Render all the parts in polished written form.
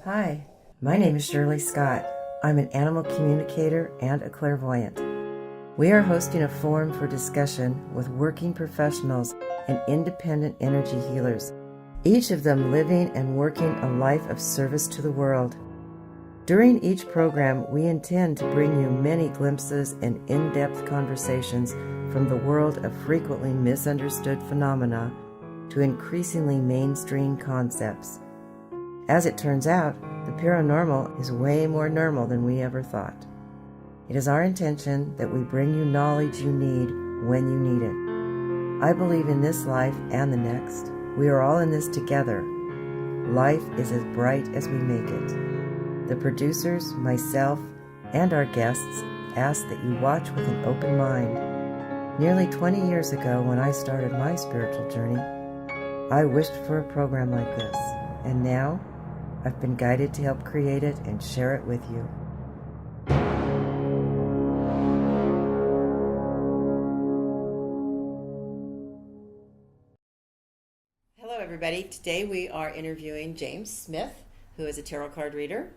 Hi, my name is Shirley Scott. I'm an animal communicator and a clairvoyant. We are hosting a forum for discussion with working professionals and independent energy healers, each of them living and working a life of service to the world. During each program, we intend to bring you many glimpses and in-depth conversations from the world of frequently misunderstood phenomena to increasingly mainstream concepts. As it turns out, the paranormal is way more normal than we ever thought. It is our intention that we bring you knowledge you need when you need it. I believe in this life and the next. We are all in this together. Life is as bright as we make it. The producers, myself, and our guests ask that you watch with an open mind. Nearly 20 years ago, when I started my spiritual journey, I wished for a program like this, and now I've been guided to help create it and share it with you. Hello, everybody. Today we are interviewing James Smith, who is a tarot card reader,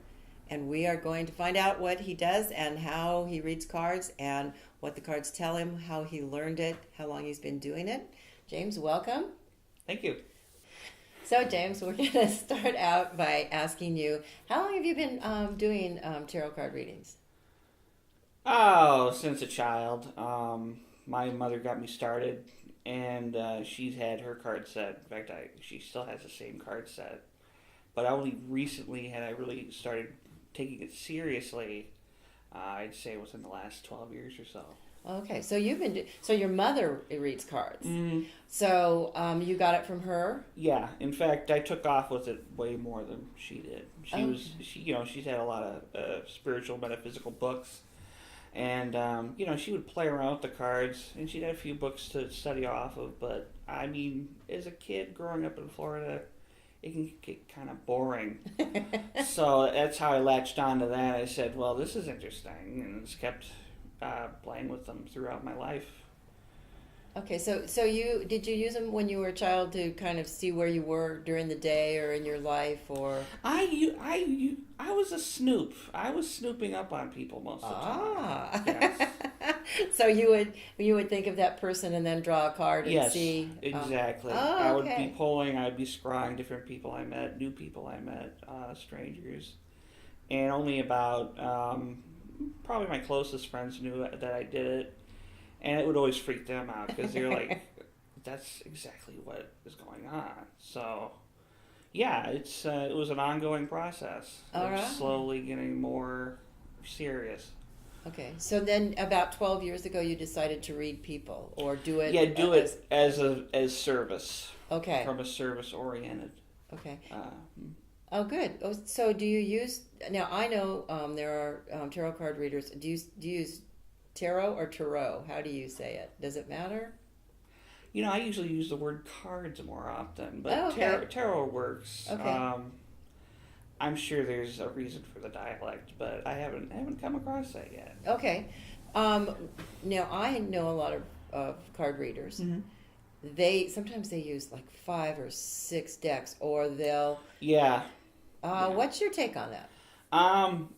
and we are going to find out what he does and how he reads cards and what the cards tell him, how he learned it, how long he's been doing it. James, welcome. Thank you. So, James, we're going to start out by asking you, how long have you been doing tarot card readings? Oh, since a child. My mother got me started, and she's had her card set. In fact, she still has the same card set. But only recently had I really started taking it seriously. I'd say within the last 12 years or so. Okay, so so your mother reads cards. Mm-hmm. So you got it from her? Yeah. In fact, I took off with it way more than she did. She's had a lot of spiritual, metaphysical books, and she would play around with the cards, and she'd have a few books to study off of. But I mean, as a kid growing up in Florida, it can get kind of boring. So that's how I latched onto that. I said, well, this is interesting, and it's kept playing with them throughout my life. Okay, so did you use them when you were a child to kind of see where you were during the day or in your life, or? I was a snoop. I was snooping up on people most of the time. Yes. So you would think of that person and then draw a card and see. Exactly. I would be pulling. I'd be scrying different people I met, new people I met, strangers, and only about probably my closest friends knew that I did it, and it would always freak them out because they're like, "That's exactly what is going on." So, yeah, it was an ongoing process of slowly getting more serious. Okay, so then about 12 years ago, you decided to read people or do it. Yeah, do it as service. Okay. From a service oriented. Okay. Oh, good. Oh, so do you use now? I know there are tarot card readers. Do you use tarot or tarot? How do you say it? Does it matter? I usually use the word cards more often, but tarot works. Okay. I'm sure there's a reason for the dialect, but I haven't come across that yet. Okay. Now I know a lot of card readers. Mm-hmm. Sometimes they use like 5 or 6 decks, or they'll. Yeah. What's your take on that?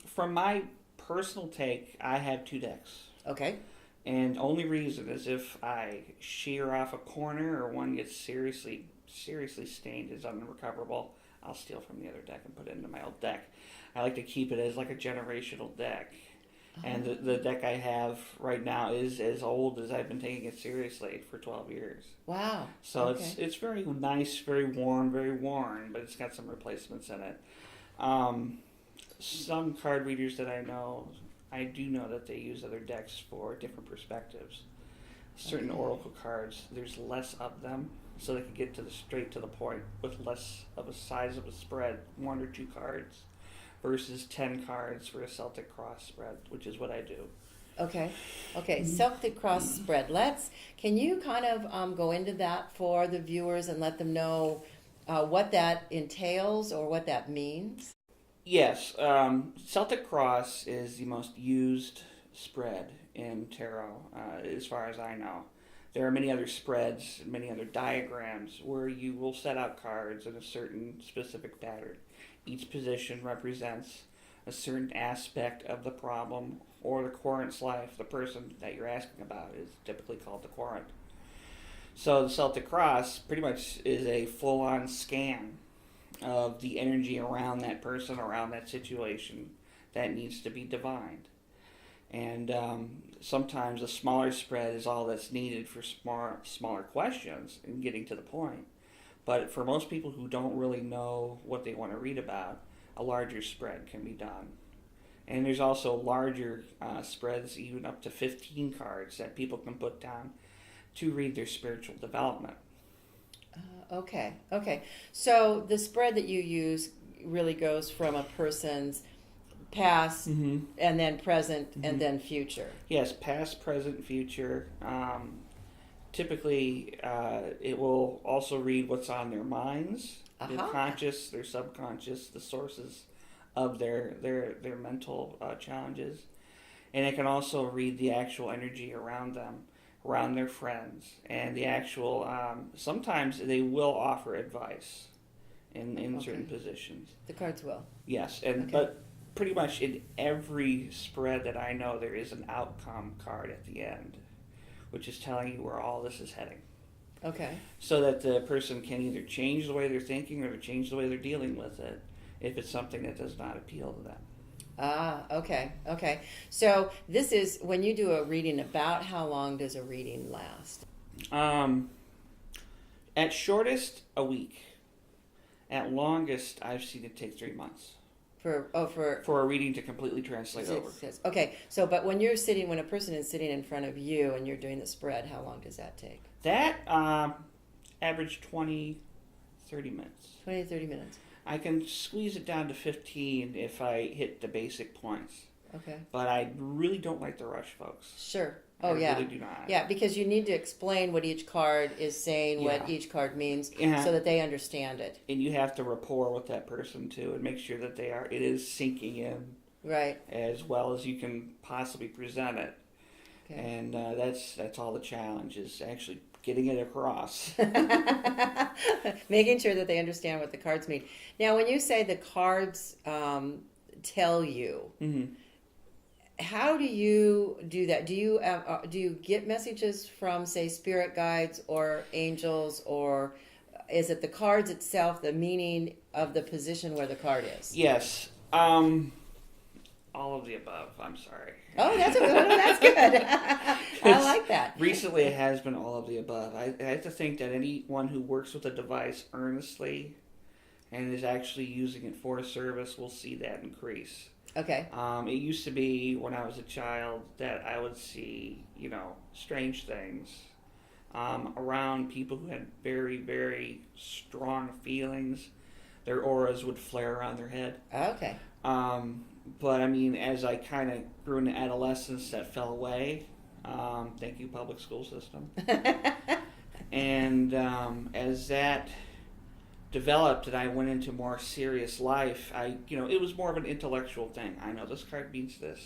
From my personal take, I have 2 decks. Okay. And only reason is if I shear off a corner or one gets seriously stained is unrecoverable, I'll steal from the other deck and put it into my old deck. I like to keep it as like a generational deck. And the deck I have right now is as old as I've been taking it seriously for 12 years. Wow. So it's very nice, very warm, very worn, but it's got some replacements in it. Some card readers that I do know that they use other decks for different perspectives. Certain oracle cards, there's less of them, so they can get straight to the point with less of a size of a spread, 1 or 2 cards, versus 10 cards for a Celtic cross spread, which is what I do. Okay. Celtic cross spread. Can you kind of go into that for the viewers and let them know what that entails or what that means? Yes. Celtic cross is the most used spread in tarot, as far as I know. There are many other spreads, many other diagrams where you will set out cards in a certain specific pattern. Each position represents a certain aspect of the problem or the querent's life. The person that you're asking about is typically called the querent. So the Celtic Cross pretty much is a full-on scan of the energy around that person, around that situation that needs to be divined. And sometimes a smaller spread is all that's needed for smaller questions and getting to the point. But for most people who don't really know what they want to read about, a larger spread can be done. And there's also larger spreads, even up to 15 cards, that people can put down to read their spiritual development. Okay. So the spread that you use really goes from a person's past and then present and then future. Yes, past, present, future. Typically, it will also read what's on their minds, their conscious, their subconscious, the sources of their mental challenges. And it can also read the actual energy around them, around their friends, and the actual, sometimes they will offer advice in certain positions. The cards will. Yes, but pretty much in every spread that I know, there is an outcome card at the end, which is telling you where all this is heading. Okay. So that the person can either change the way they're thinking or change the way they're dealing with it if it's something that does not appeal to them. Okay. So this is, when you do a reading, about how long does a reading last? At shortest, a week. At longest, I've seen it take 3 months. For a reading to completely translate over. Okay, so but when a person is sitting in front of you and you're doing the spread, how long does that take? That average 20, 30 minutes. 20 to 30 minutes. I can squeeze it down to 15 if I hit the basic points. Okay. But I really don't like to rush folks. Sure. I really do not. Yeah, because you need to explain what each card is saying, what each card means, so that they understand it. And you have to rapport with that person too, and make sure that it is sinking in, right, as well as you can possibly present it. Okay. And that's all the challenge, is actually getting it across. Making sure that they understand what the cards mean. Now, when you say the cards tell you. Mm-hmm. How do you do that? Do you get messages from, say, spirit guides or angels, or is it the cards itself, the meaning of the position where the card is? Yes. All of the above. I'm sorry. Oh, that's good. I like that. Recently, it has been all of the above. I have to think that anyone who works with a device earnestly and is actually using it for a service will see that increase. Okay. It used to be when I was a child that I would see, strange things around people who had very, very strong feelings. Their auras would flare around their head. Okay. But I mean, as I kind of grew into adolescence, that fell away. Thank you, public school system. And as that developed and I went into more serious life, it was more of an intellectual thing. I know this card means this,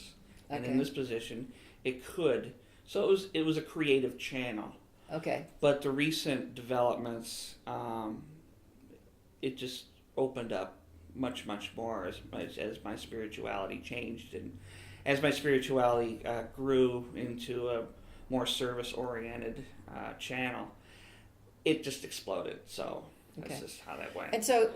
and in this position, it could. So it was a creative channel. Okay. But the recent developments, it just opened up much, much more as my spirituality changed, and as my spirituality grew into a more service-oriented channel, it just exploded. So. That's just how that went. And so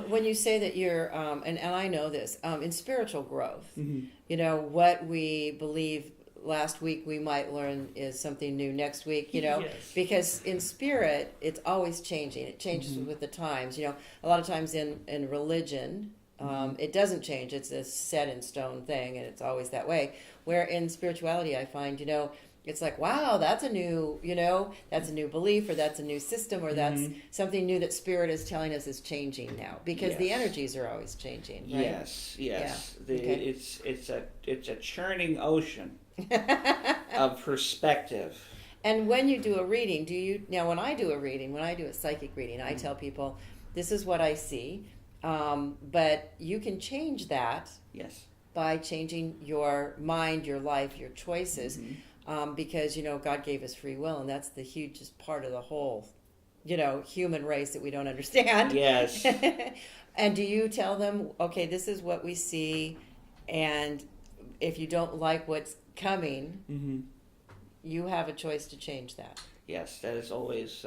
when you say that you're, and I know this, in spiritual growth, what we believe last week we might learn is something new next week, yes. Because in spirit, it's always changing. It changes with the times. A lot of times in religion, it doesn't change. It's a set in stone thing, and it's always that way. Where in spirituality, I find, it's like, wow, that's a new belief, or that's a new system, or that's something new that Spirit is telling us is changing now, because the energies are always changing. Right? Yes. Yeah. It's a churning ocean of perspective. And when you do a reading, when I do a psychic reading, I tell people, this is what I see, but you can change that. Yes. By changing your mind, your life, your choices. because God gave us free will, and that's the hugest part of the whole human race that we don't understand. Yes. And do you tell them, okay, this is what we see, and if you don't like what's coming, Mm-hmm. you have a choice to change that? Yes, that is always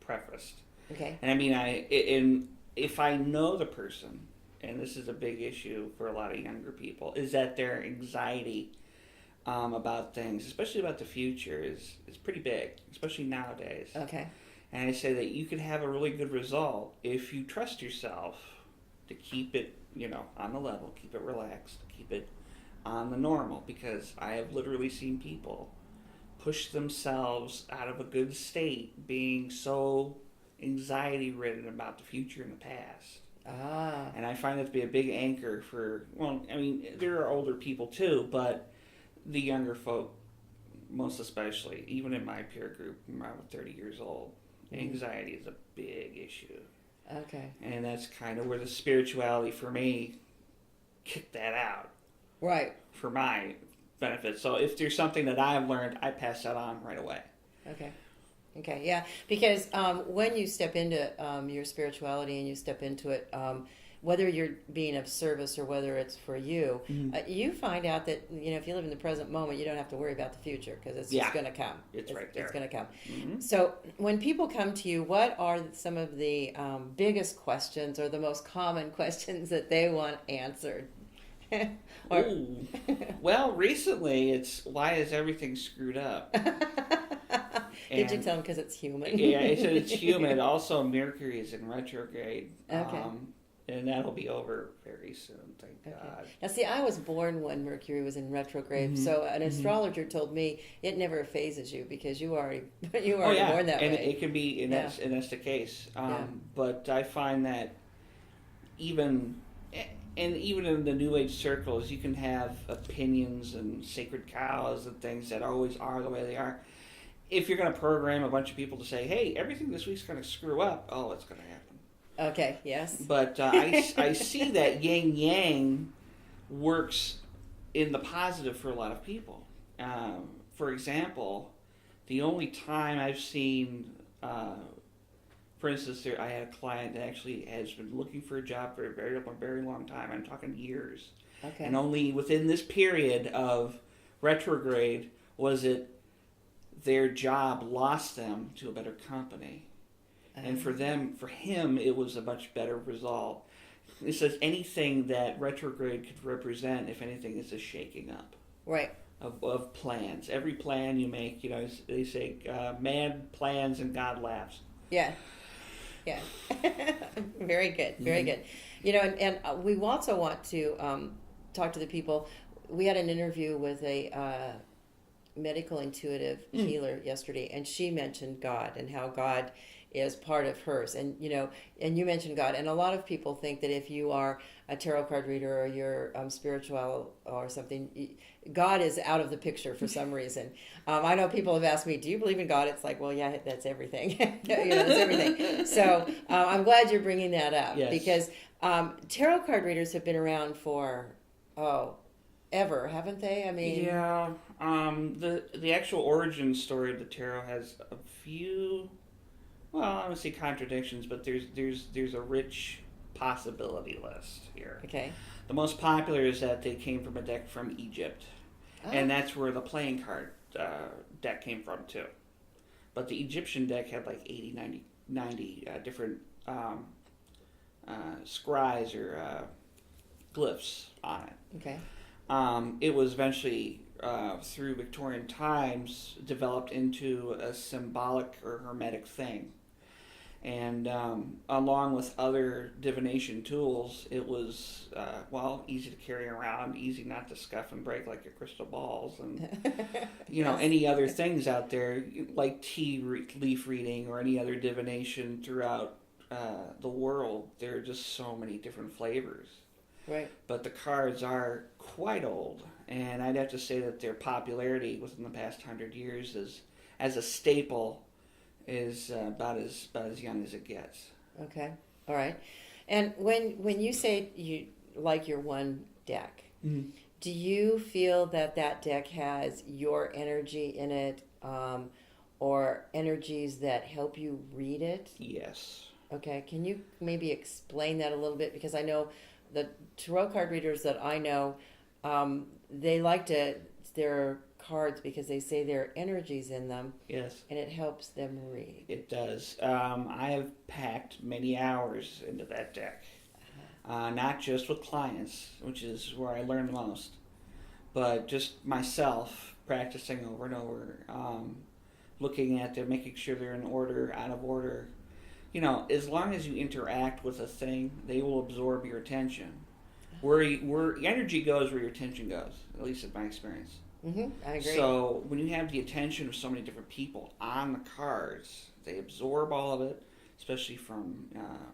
prefaced. Okay. And I mean, if I know the person, and this is a big issue for a lot of younger people, is that their anxiety about things, especially about the future, is pretty big, especially nowadays. Okay. And I say that you can have a really good result if you trust yourself to keep it, on the level, keep it relaxed, keep it on the normal, because I have literally seen people push themselves out of a good state being so anxiety ridden about the future and the past. Ah. And I find that to be a big anchor for, there are older people too, but the younger folk, most especially, even in my peer group, I'm around 30 years old, anxiety is a big issue. Okay. And that's kind of where the spirituality for me kicked that out. Right. For my benefit. So if there's something that I've learned, I pass that on right away. Okay, yeah, because when you step into your spirituality and you step into it, whether you're being of service or whether it's for you, you find out that if you live in the present moment, you don't have to worry about the future because it's just going to come. It's right there. It's going to come. Mm-hmm. So when people come to you, what are some of the biggest questions or the most common questions that they want answered? Ooh. Well, recently it's why is everything screwed up? Did you tell them because it's human? Yeah, I said it's human. Also, Mercury is in retrograde. Okay. And that'll be over very soon, thank God. Now, see, I was born when Mercury was in retrograde, so an astrologer told me it never phases you because you already born that and way. it can be, and that's the case. But I find that even in the New Age circles, you can have opinions and sacred cows and things that always are the way they are. If you're going to program a bunch of people to say, hey, everything this week's going to screw up, it's going to happen. Okay, yes. But I see that yin-yang works in the positive for a lot of people. For example, the only time I've seen, for instance, I had a client that actually has been looking for a job for a very long time. I'm talking years. Okay. And only within this period of retrograde was it their job lost them to a better company. And for him, it was a much better result. It says anything that retrograde could represent, if anything, is a shaking up. Right. Of plans. Every plan you make, they say, man plans and God laughs. Yeah. Yeah. Very good. Very good. And we also want to talk to the people. We had an interview with a medical intuitive healer yesterday, and she mentioned God and how God is part of hers. And and you mentioned God, and a lot of people think that if you are a tarot card reader or you're spiritual or something, God is out of the picture for some reason. I know people have asked me, do you believe in God? It's like, well, yeah, that's everything. That's everything. So I'm glad you're bringing that up. Yes. Because tarot card readers have been around for ever, haven't they? I mean, yeah. The actual origin story of the tarot has a few, I don't say contradictions, but there's a rich possibility list here. Okay. The most popular is that they came from a deck from Egypt, and that's where the playing card deck came from too. But the Egyptian deck had like 80, 90 different scries or glyphs on it. Okay. It was eventually, through Victorian times, developed into a symbolic or hermetic thing. And along with other divination tools, it was, easy to carry around, easy not to scuff and break like your crystal balls and, any other things out there, like tea leaf reading or any other divination throughout the world. There are just so many different flavors. Right. But the cards are quite old, and I'd have to say that their popularity within the past 100 years as a staple is about as young as it gets. Okay. All right. And when you say you like your one deck, Do you feel that that deck has your energy in it, or energies that help you read it? Yes. Okay, can you maybe explain that a little bit? Because I know the tarot card readers that I know, they like to their cards because they say there are energies in them, Yes. and it helps them read. It does. I have packed many hours into that deck. Not just with clients, which is where I learn the most, but just myself practicing over and over, looking at them, making sure they're in order, out of order. You know, as long as you interact with a thing, they will absorb your attention. Where energy goes, where your attention goes, at least in my experience. I agree. So when you have the attention of so many different people on the cards, they absorb all of it, especially from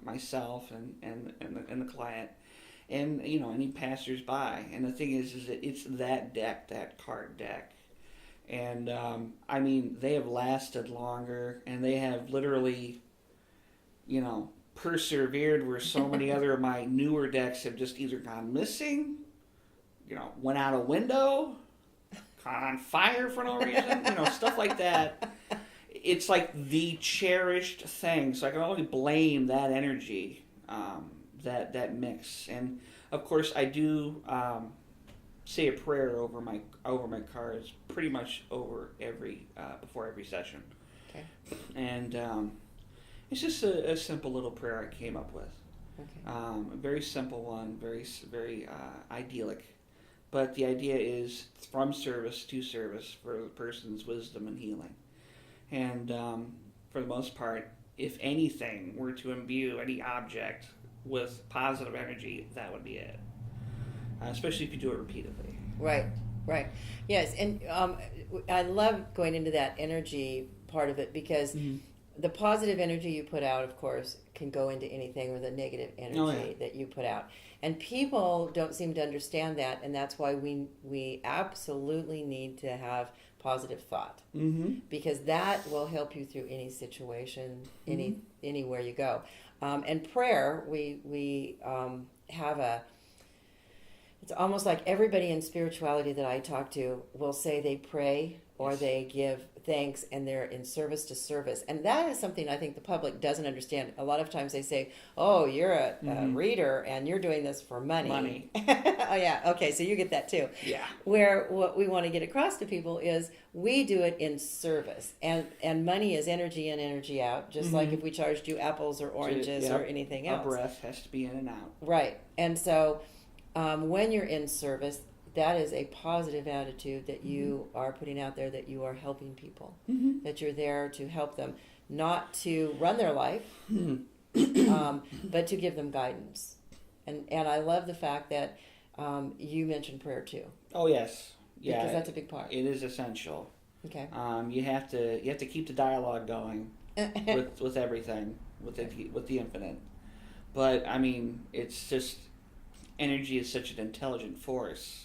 myself and the client, and you know any passersby. And the thing is that it's that deck, that card deck, and I mean they have lasted longer, and they have literally, you know, persevered where so many other of my newer decks have just either gone missing, you know, went out a window, caught on fire for no reason, you know, stuff like that. It's like the cherished thing, so I can only blame that energy, that mix. And of course, I do say a prayer over my cards pretty much over every before every session. Okay. And it's just a simple little prayer I came up with. Okay. A very simple one, very idyllic. But the idea is from service to service for the person's wisdom and healing. And for the most part, if anything were to imbue any object with positive energy, that would be it. Especially if you do it repeatedly. Right, right. Yes, and I love going into that energy part of it because the positive energy you put out, of course, can go into anything, or the negative energy that you put out. And people don't seem to understand that, and that's why we absolutely need to have positive thought, because that will help you through any situation, anywhere you go. And prayer, we have a. It's almost like everybody in spirituality that I talk to will say they pray or they give thanks, and they're in service to service. And that is something I think the public doesn't understand. A lot of times they say, oh, you're a reader and you're doing this for money. Oh, yeah. Okay, so you get that too. Yeah. Where what we want to get across to people is we do it in service. And money is energy in, energy out, just like if we charged you apples or oranges or anything else. Our breath has to be in and out. Right. And so when you're in service, that is a positive attitude that you are putting out there, that you are helping people, that you're there to help them, not to run their life, but to give them guidance. And I love the fact that you mentioned prayer too. Oh yes, yeah, because that's a big part. It is essential. Okay. You have to keep the dialogue going with everything, with the infinite. But I mean, it's just energy is such an intelligent force.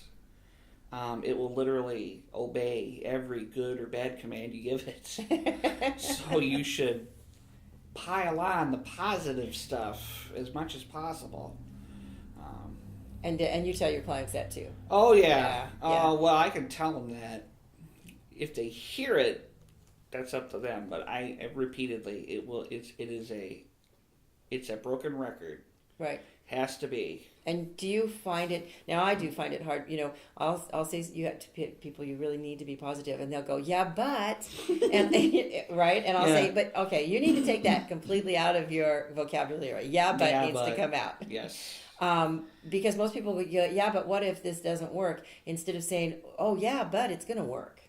It will literally obey every good or bad command you give it. So you should pile on the positive stuff as much as possible. And you tell your clients that too. Oh yeah. Yeah. Well, I can tell them that. If they hear it, that's up to them. But I repeatedly, it's a broken record. Right. Has to be. And do you find it, now I do find it hard, you know, I'll say you have to pick people, you really need to be positive, and they'll go, yeah, but, and right? And I'll say, but okay, you need to take that completely out of your vocabulary. Yeah, but needs to come out. Yes. Because most people would go, yeah, but what if this doesn't work? Instead of saying, oh yeah, but it's going to work.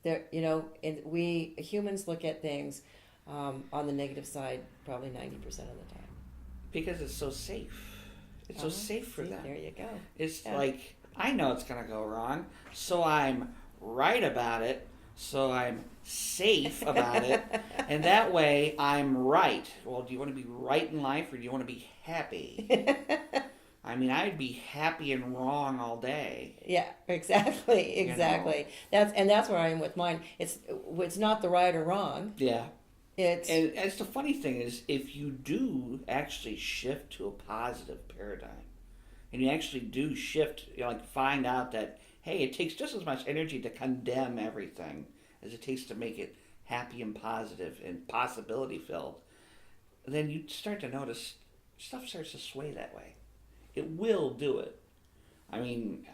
There, you know, and we humans look at things on the negative side probably 90% of the time. Because it's so safe. It's so safe for them. There you go. It's like, I know it's going to go wrong, so I'm right about it, so I'm safe about it, and that way I'm right. Well, do you want to be right in life, or do you want to be happy? I mean, I'd be happy and wrong all day. Yeah, exactly. You know? That's where I am with mine. It's not the right or wrong. Yeah. And the funny thing is, if you do actually shift to a positive paradigm, and you actually do shift, like find out that, hey, it takes just as much energy to condemn everything as it takes to make it happy and positive and possibility filled, then you start to notice stuff starts to sway that way. It will do it. I mean,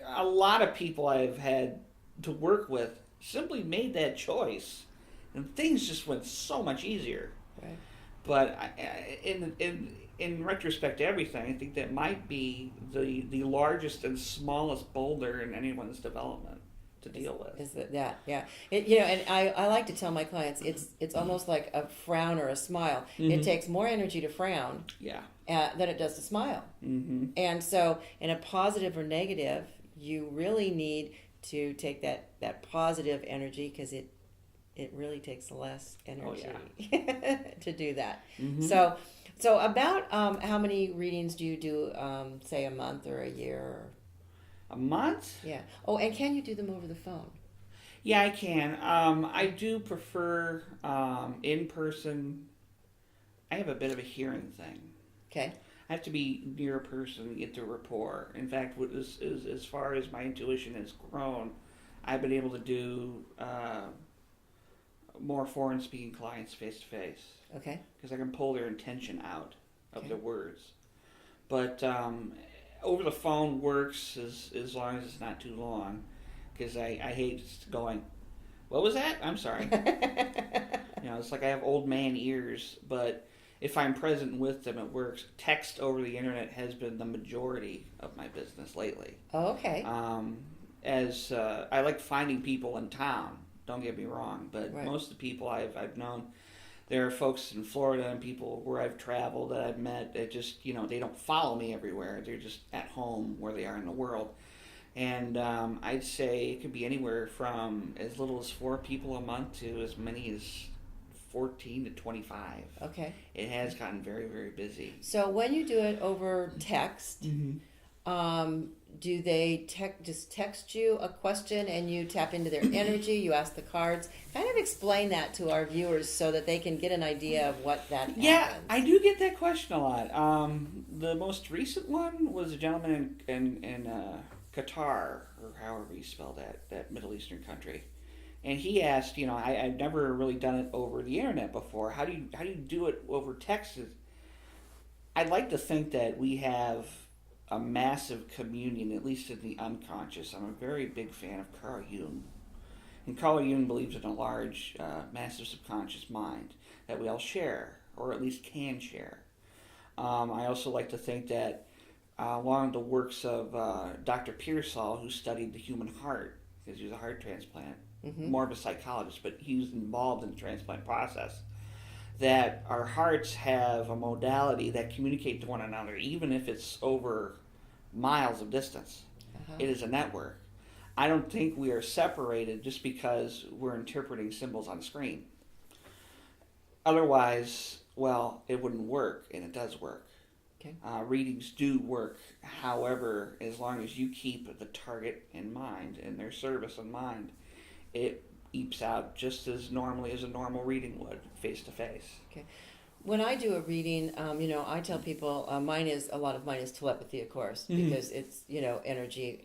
a lot of people I've had to work with simply made that choice, and things just went so much easier. Right. But in retrospect to everything, I think that might be the largest and smallest boulder in anyone's development to deal with. Is that yeah? And I like to tell my clients it's almost like a frown or a smile. Mm-hmm. It takes more energy to frown Yeah. than it does to smile. Mm-hmm. And so, in a positive or negative, you really need to take that positive energy, because it really takes less energy to do that. Mm-hmm. So about how many readings do you do, say a month or a year? Or, A month? yeah. Oh, and can you do them over the phone? Yeah, I can. I do prefer in person. I have a bit of a hearing thing. Okay. I have to be near a person to get the rapport. In fact, as far as my intuition has grown, I've been able to do more foreign-speaking clients face-to-face. Okay. Because I can pull their intention out of Okay. their words. But over the phone works as long as it's not too long, because I hate just going, what was that? I'm sorry. It's like I have old man ears, but if I'm present with them, it works. Text over the internet has been the majority of my business lately. Oh, okay. As I like finding people in town, don't get me wrong, but Right. most of the people I've known, there are folks in Florida and people where I've traveled that I've met that just, they don't follow me everywhere. They're just at home where they are in the world. And I'd say it could be anywhere from as little as 4 people a month to as many as 14 to 25. Okay. It has gotten very, very busy. So when you do it over text, do they just text you a question and you tap into their energy? You ask the cards. Kind of explain that to our viewers so that they can get an idea of what that happens. I do get that question a lot. The most recent one was a gentleman in Qatar, or however you spell that Middle Eastern country. And he asked, I've never really done it over the internet before. How do you do it over text? I'd like to think that we have a massive communion, at least in the unconscious. I'm a very big fan of Carl Jung. And Carl Jung believes in a large, massive subconscious mind that we all share, or at least can share. I also like to think that along the works of Dr. Pearsall, who studied the human heart, because he was a heart transplant, more of a psychologist, but he was involved in the transplant process, that our hearts have a modality that communicate to one another, even if it's over miles of distance. It is a network. I don't think we are separated just because we're interpreting symbols on the screen. Otherwise, it wouldn't work, and it does work. Okay. Readings do work. However, as long as you keep the target in mind and their service in mind, it eeps out just as normally as a normal reading would, face to face. Okay. When I do a reading, I tell people a lot of mine is telepathy, of course, because it's energy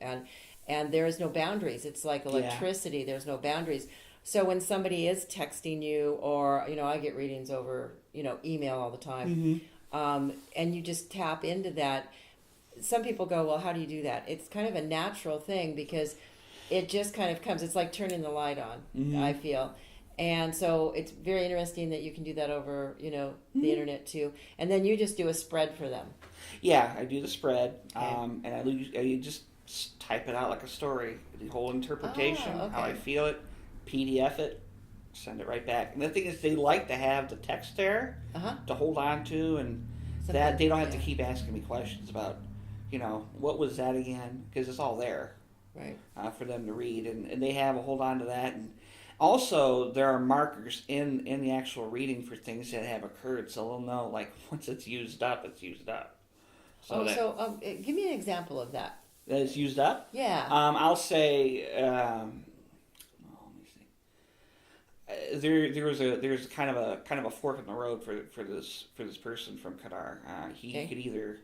and there is no boundaries. It's like electricity. There's no boundaries. So when somebody is texting you, or I get readings over email all the time, and you just tap into that. Some people go, well, how do you do that? It's kind of a natural thing because it just kind of comes. It's like turning the light on, I feel. And so it's very interesting that you can do that over, the internet too. And then you just do a spread for them. Yeah, I do the spread, Okay. and I just type it out like a story, the whole interpretation, Oh, okay. how I feel it, PDF it, send it right back. And the thing is, they like to have the text there to hold on to, and that they don't have to keep asking me questions about, what was that again? Because it's all there, right? For them to read, and they have a hold on to that. And also, there are markers in the actual reading for things that have occurred, so they'll know, like, once it's used up, it's used up. So give me an example of that. That is used up? Yeah. I'll say, let me see. There's kind of a fork in the road for this person from Qatar. He could either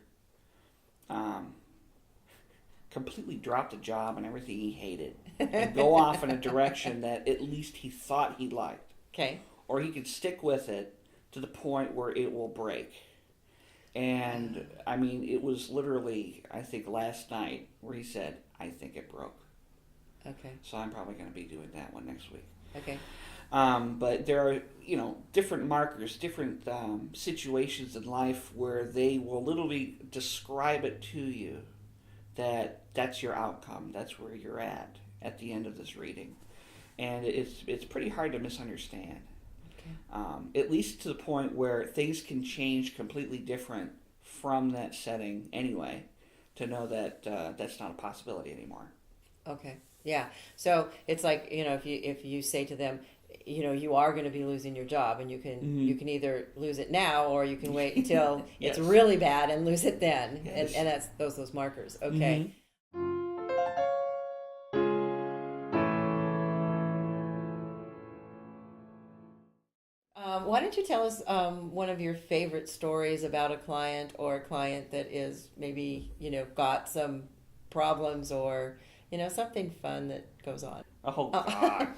completely drop the job and everything he hated and go off in a direction that at least he thought he liked. Okay. Or he could stick with it to the point where it will break. And, I mean, it was literally, I think, last night where he said, I think it broke. Okay. So I'm probably going to be doing that one next week. Okay. But there are, different markers, different situations in life where they will literally describe it to you that that's your outcome. That's where you're at the end of this reading. And it's pretty hard to misunderstand. At least to the point where things can change completely different from that setting anyway, to know that that's not a possibility anymore. Okay. Yeah. So it's like, if you say to them, you are going to be losing your job, and you can either lose it now, or you can wait until Yes. it's really bad and lose it then. Yes. And that's those markers. Okay. Why don't you tell us one of your favorite stories about a client, or a client that is maybe, got some problems, or, something fun that goes on. Oh, God.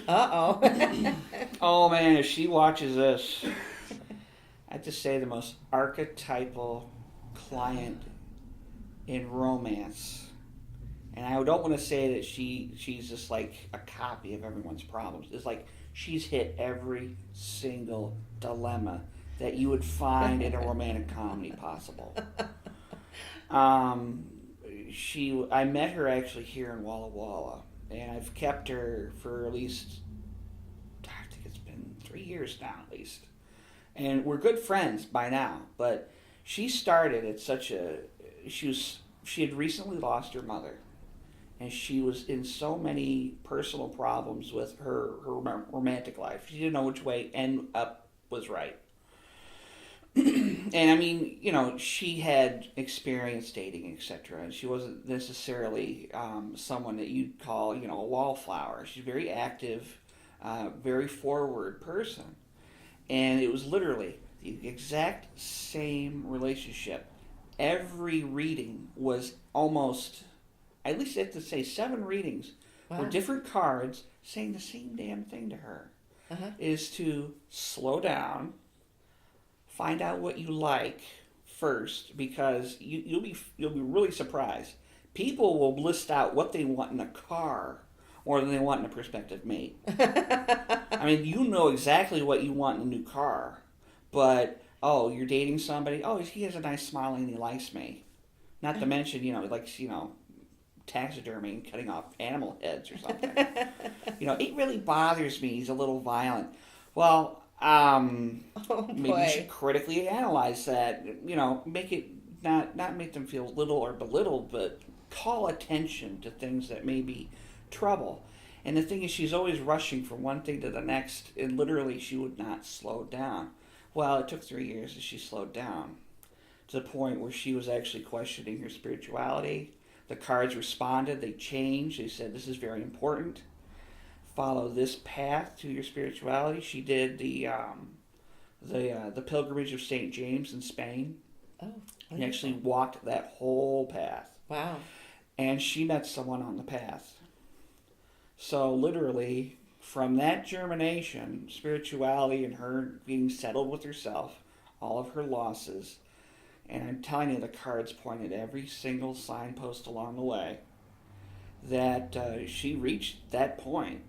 Uh-oh. Oh, man, if she watches this, I have to say the most archetypal client in romance. And I don't want to say that she's just like a copy of everyone's problems. It's like she's hit every single dilemma that you would find in a romantic comedy possible. I met her actually here in Walla Walla, and I've kept her for at least, I think it's been 3 years now at least. And we're good friends by now, but she started at she had recently lost her mother. And she was in so many personal problems with her romantic life. She didn't know which way end up was right. And I mean, she had experience dating, etc. And she wasn't necessarily someone that you'd call, a wallflower. She's a very active, very forward person. And it was literally the exact same relationship. Every reading was almost, at least I have to say 7 readings, were different cards saying the same damn thing to her. Is to slow down, find out what you like first, because you'll be really surprised. People will list out what they want in a car more than they want in a prospective mate. I mean, you know exactly what you want in a new car, but you're dating somebody. Oh, he has a nice smile and he likes me. Not to mention, taxidermy and cutting off animal heads or something. It really bothers me. He's a little violent. Well, maybe you should critically analyze that. Make it not make them feel little or belittled, but call attention to things that may be trouble. And the thing is, she's always rushing from one thing to the next, and literally she would not slow down. Well, it took 3 years and she slowed down to the point where she was actually questioning her spirituality. The cards responded. They changed. They said, this is very important. Follow this path to your spirituality. She did the pilgrimage of St. James in Spain. Oh, and actually walked that whole path. Wow. And she met someone on the path. So literally, from that germination, spirituality and her being settled with herself, all of her losses, and I'm telling you, the cards pointed every single signpost along the way, that she reached that point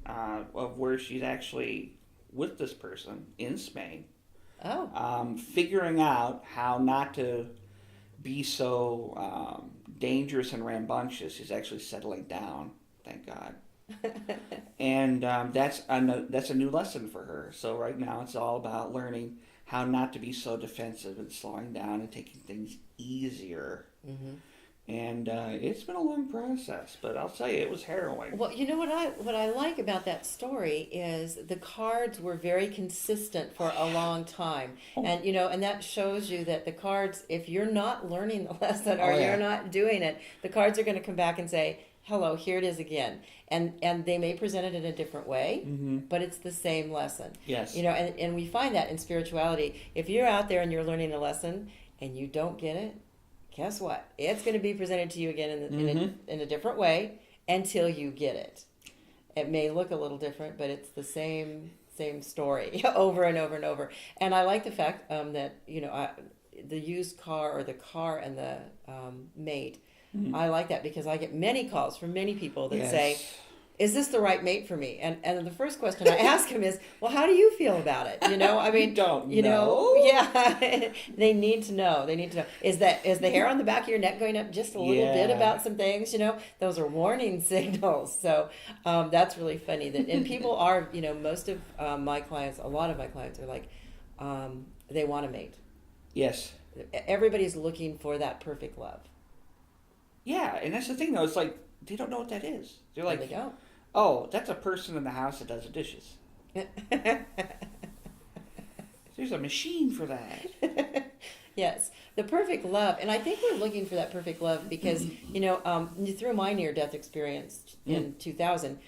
of where she's actually with this person in Spain. Figuring out how not to be so dangerous and rambunctious. She's actually settling down, thank God. And that's a new lesson for her. So right now it's all about learning how not to be so defensive and slowing down and taking things easier. Mm-hmm. And it's been a long process, but I'll tell you, it was harrowing. Well, you know what I like about that story is the cards were very consistent for a long time. And and that shows you that the cards, if you're not learning the lesson or you're not doing it, the cards are going to come back and say, hello, here it is again. And they may present it in a different way, but it's the same lesson. Yes. And we find that in spirituality. If you're out there and you're learning a lesson and you don't get it, guess what? It's going to be presented to you again in a different way until you get it. It may look a little different, but it's the same story over and over and over. And I like the fact that, the used car or the car and the mate, I like that because I get many calls from many people that say, is this the right mate for me? And the first question I ask him is, well, how do you feel about it? I mean, don't know. Yeah, they need to know. They need to know. Is the hair on the back of your neck going up just a little bit about some things? Those are warning signals. So that's really funny. And people are, most of my clients, a lot of my clients are like, they want a mate. Yes. Everybody's looking for that perfect love. Yeah, and that's the thing, though. It's like, they don't know what that is. They're like, they don't. Oh, that's a person in the house that does the dishes. There's a machine for that. Yes, the perfect love. And I think we're looking for that perfect love because, through my near-death experience in 2000,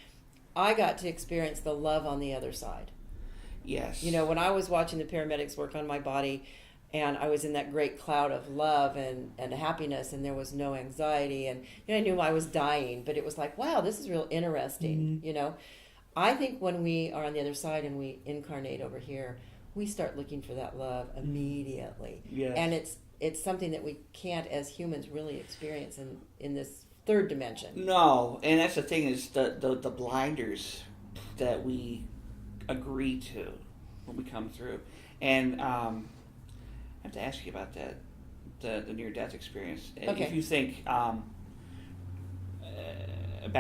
I got to experience the love on the other side. Yes. When I was watching the paramedics work on my body, and I was in that great cloud of love and happiness, and there was no anxiety. And I knew I was dying, but it was like, wow, this is real interesting. I think when we are on the other side and we incarnate over here, we start looking for that love immediately. Yes. And it's something that we can't, as humans, really experience in this third dimension. No, and that's the thing is the blinders that we agree to when we come through. And I have to ask you about that, the near-death experience. Okay. If you think, back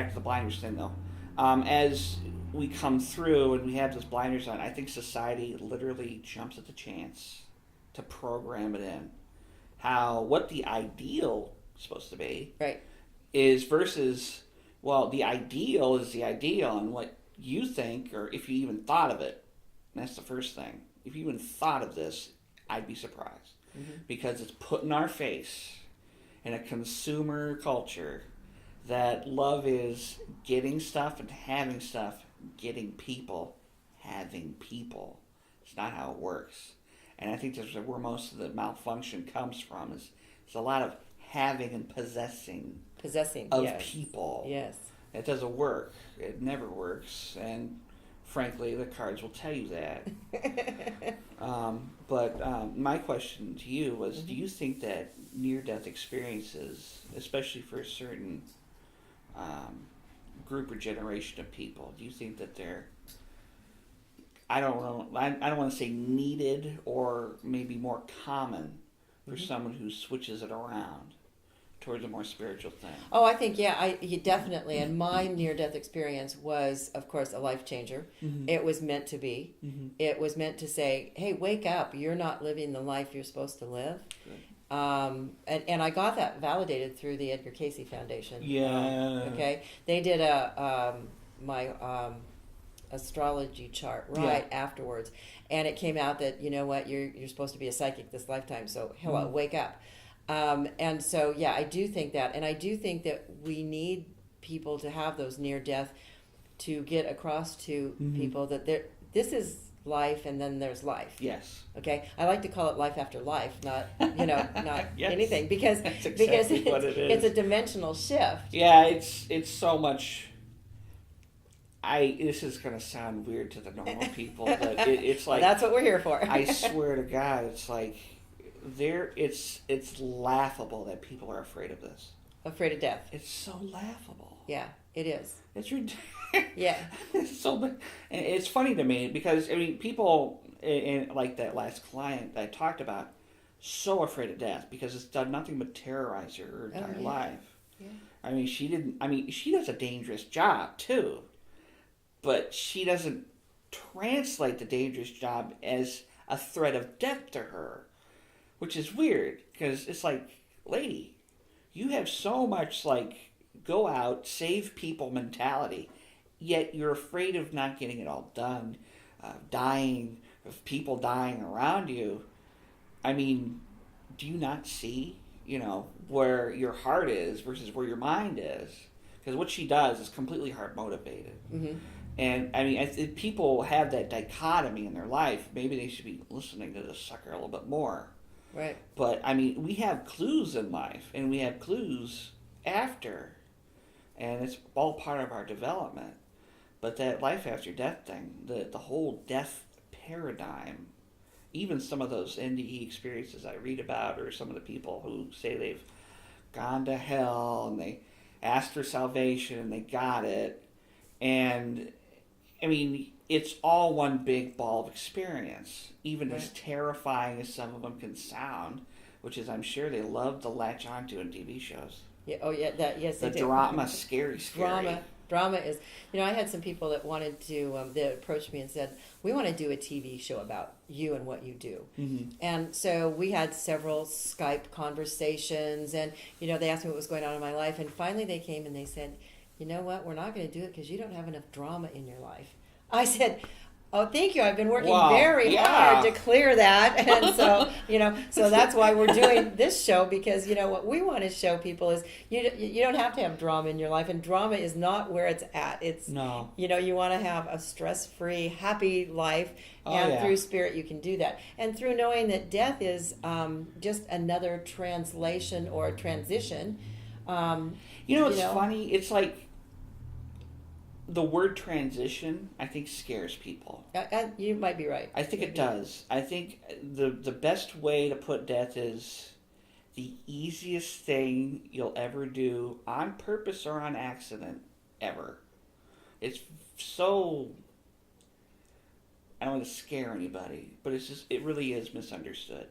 to the blinders thing though, as we come through and we have those blinders on, I think society literally jumps at the chance to program it in. What the ideal is supposed to be, right, is versus, well, the ideal is the ideal, and what you think, or if you even thought of it, that's the first thing. If you even thought of this, I'd be surprised. Because it's put in our face in a consumer culture that love is getting stuff and having stuff, getting people, having people. It's not how it works. And I think that's where most of the malfunction comes from, is it's a lot of having and possessing of yes. people. Yes. It doesn't work. It never works. And frankly, the cards will tell you that. But my question to you was, do you think that near-death experiences, especially for a certain group or generation of people, do you think that they're, I don't know, I don't want to say needed, or maybe more common for someone who switches it around towards a more spiritual thing? Oh, I think, definitely. And my near-death experience was, of course, a life changer. It was meant to be. It was meant to say, hey, wake up. You're not living the life you're supposed to live. And I got that validated through the Edgar Cayce Foundation. Yeah. Okay. They did my astrology chart afterwards. And it came out that, you know what, you're supposed to be a psychic this lifetime. So, hello, wake up. And so, I do think that. And I do think that we need people to have those near-death to get across to people that this is life and then there's life. Yes. Okay? I like to call it life after life, not Yes. anything. Because what it is. it's a dimensional shift. Yeah, it's so much. This is going to sound weird to the normal people, but it's like... Well, that's what we're here for. I swear to God, it's like... It's laughable that people are afraid of this. Afraid of death. It's so laughable. Yeah, it is. It's ridiculous. Yeah. It's so, and it's funny to me because people, and like that last client that I talked about, so afraid of death because it's done nothing but terrorize her entire life. Yeah. She does a dangerous job too, but she doesn't translate the dangerous job as a threat of death to her. Which is weird, because it's like, lady, you have so much, go out, save people mentality, yet you're afraid of not getting it all done, dying, of people dying around you. I mean, do you not see, where your heart is versus where your mind is? Because what she does is completely heart-motivated. And, if people have that dichotomy in their life, maybe they should be listening to this sucker a little bit more. Right. But I mean, we have clues in life, and we have clues after, and it's all part of our development. But that life after death thing, the whole death paradigm, even some of those NDE experiences I read about, or some of the people who say they've gone to hell and they asked for salvation and they got it, and I mean, it's all one big ball of experience, even as terrifying as some of them can sound, which is, I'm sure they love to latch onto in TV shows. Yeah. Oh, yeah. That yes. The they do. drama, scary. Drama is. I had some people that wanted to that approached me and said, "We want to do a TV show about you and what you do." Mm-hmm. And so we had several Skype conversations, and they asked me what was going on in my life, and finally they came and they said, "You know what? We're not going to do it because you don't have enough drama in your life." I said, "Oh, thank you. I've been working very hard to clear that." And so, so that's why we're doing this show, because, what we want to show people is you don't have to have drama in your life, and drama is not where it's at. It's, no. You want to have a stress-free, happy life, and through spirit you can do that. And through knowing that death is just another translation or a transition. It's funny. It's like, the word transition, I think, scares people. You might be right. I think it does. I think the best way to put death is the easiest thing you'll ever do, on purpose or on accident, ever. It's so, I don't want to scare anybody, but it really is misunderstood.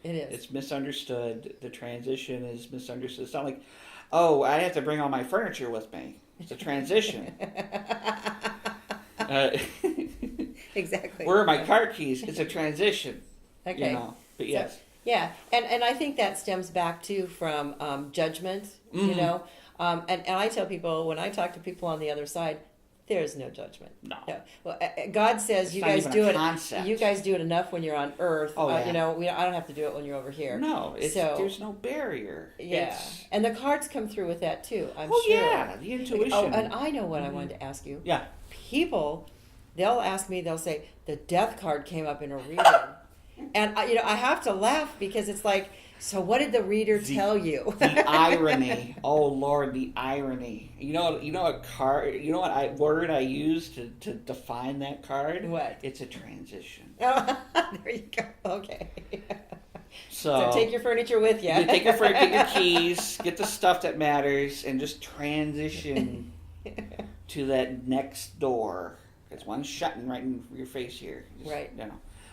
It is. It's misunderstood. The transition is misunderstood. It's not like, oh, I have to bring all my furniture with me. It's a transition. Exactly. Where are my car keys? It's a transition. Okay. But yes. So, yeah, and I think that stems back too from judgment. And I tell people, when I talk to people on the other side, there's no judgment. No. Well, God says it's you not guys even do a it. Concept. You guys do it enough when you're on Earth. Oh, yeah. I don't have to do it when you're over here. No, there's no barrier. Yeah, and the cards come through with that too. I'm sure. Yeah, the intuition. Oh, and I know what I wanted to ask you. Yeah. People, they'll ask me. They'll say the death card came up in a reading, and I have to laugh, because it's like, so what did the reader tell you? The irony. Oh Lord, the irony. You know what card? You know what word I use to define that card? What? It's a transition. There you go. Okay. So take your furniture with you. Take your furniture, get your keys, get the stuff that matters, and just transition to that next door. There's one shutting right in your face here. Right.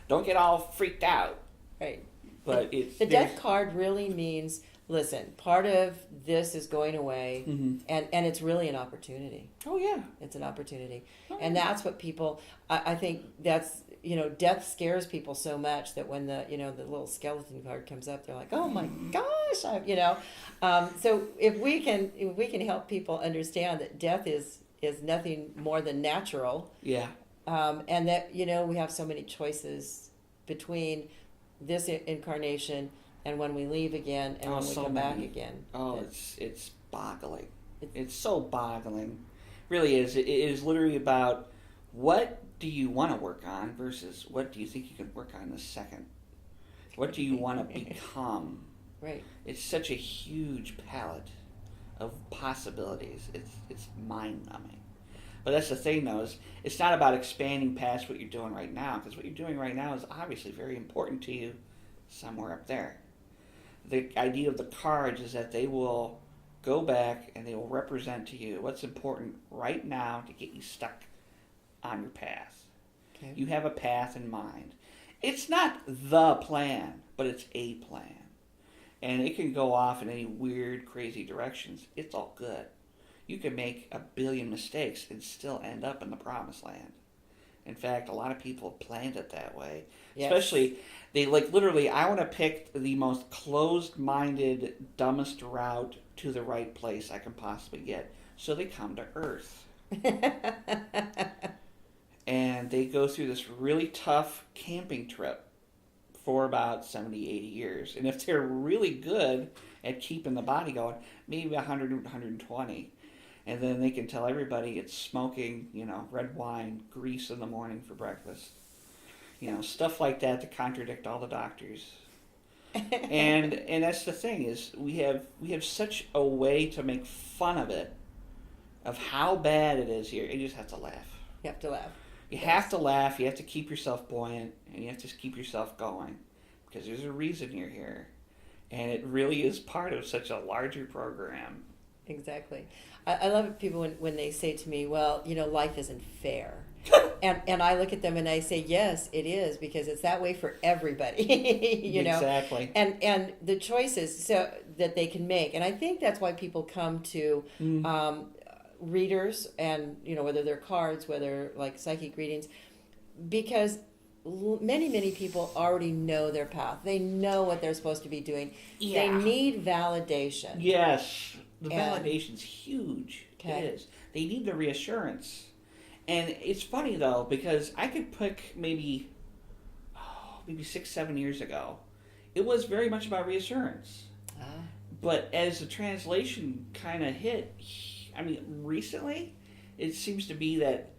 Don't get all freaked out. Right. But the death card really means, listen, part of this is going away, and it's really an opportunity. Oh yeah, it's an opportunity, and that's what people. I think that's death scares people so much that when the the little skeleton card comes up, they're like, oh my gosh, So if we can help people understand that death is nothing more than natural. Yeah. And that we have so many choices between this incarnation and when we leave again and when we come back again. Oh, it's boggling. It's so boggling. Really is. It is literally about, what do you want to work on versus what do you think you can work on in a second? What do you want to become? Right. It's such a huge palette of possibilities. It's mind-numbing. But that's the thing, though, is it's not about expanding past what you're doing right now, because what you're doing right now is obviously very important to you somewhere up there. The idea of the cards is that they will go back and they will represent to you what's important right now to get you stuck on your path. Okay. You have a path in mind. It's not the plan, but it's a plan. And it can go off in any weird, crazy directions. It's all good. You can make 1 billion mistakes and still end up in the promised land. In fact, a lot of people have planned it that way. Yes. Especially, they literally, I want to pick the most closed-minded, dumbest route to the right place I can possibly get. So they come to Earth. And they go through this really tough camping trip for about 70, 80 years. And if they're really good at keeping the body going, maybe 100, 120. And then they can tell everybody it's smoking, red wine, grease in the morning for breakfast. Stuff like that to contradict all the doctors. And that's the thing is we have such a way to make fun of it, of how bad it is here. You just have to laugh. You have to laugh. You have to laugh. You have to keep yourself buoyant, and you have to keep yourself going, because there's a reason you're here, and it really is part of such a larger program. Exactly. I love it, people, when they say to me, well, life isn't fair. And I look at them and I say, yes, it is, because it's that way for everybody, Exactly. And the choices so that they can make. And I think that's why people come to readers, and, whether they're cards, whether like psychic readings, because many people already know their path. They know what they're supposed to be doing. Yeah. They need validation. Yes. The validation's huge. Okay. It is. They need the reassurance. And it's funny, though, because I could pick maybe 6-7 years ago. It was very much about reassurance. But as the translation kind of hit, recently, it seems to be that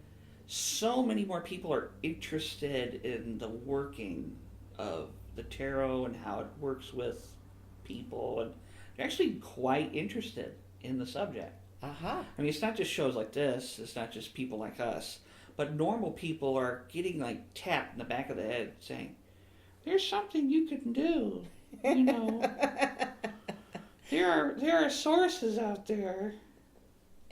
so many more people are interested in the working of the tarot and how it works with people, and they're actually quite interested in the subject. It's not just shows like this, it's not just people like us, but normal people are getting like tapped in the back of the head saying, there's something you can do, there are sources out there.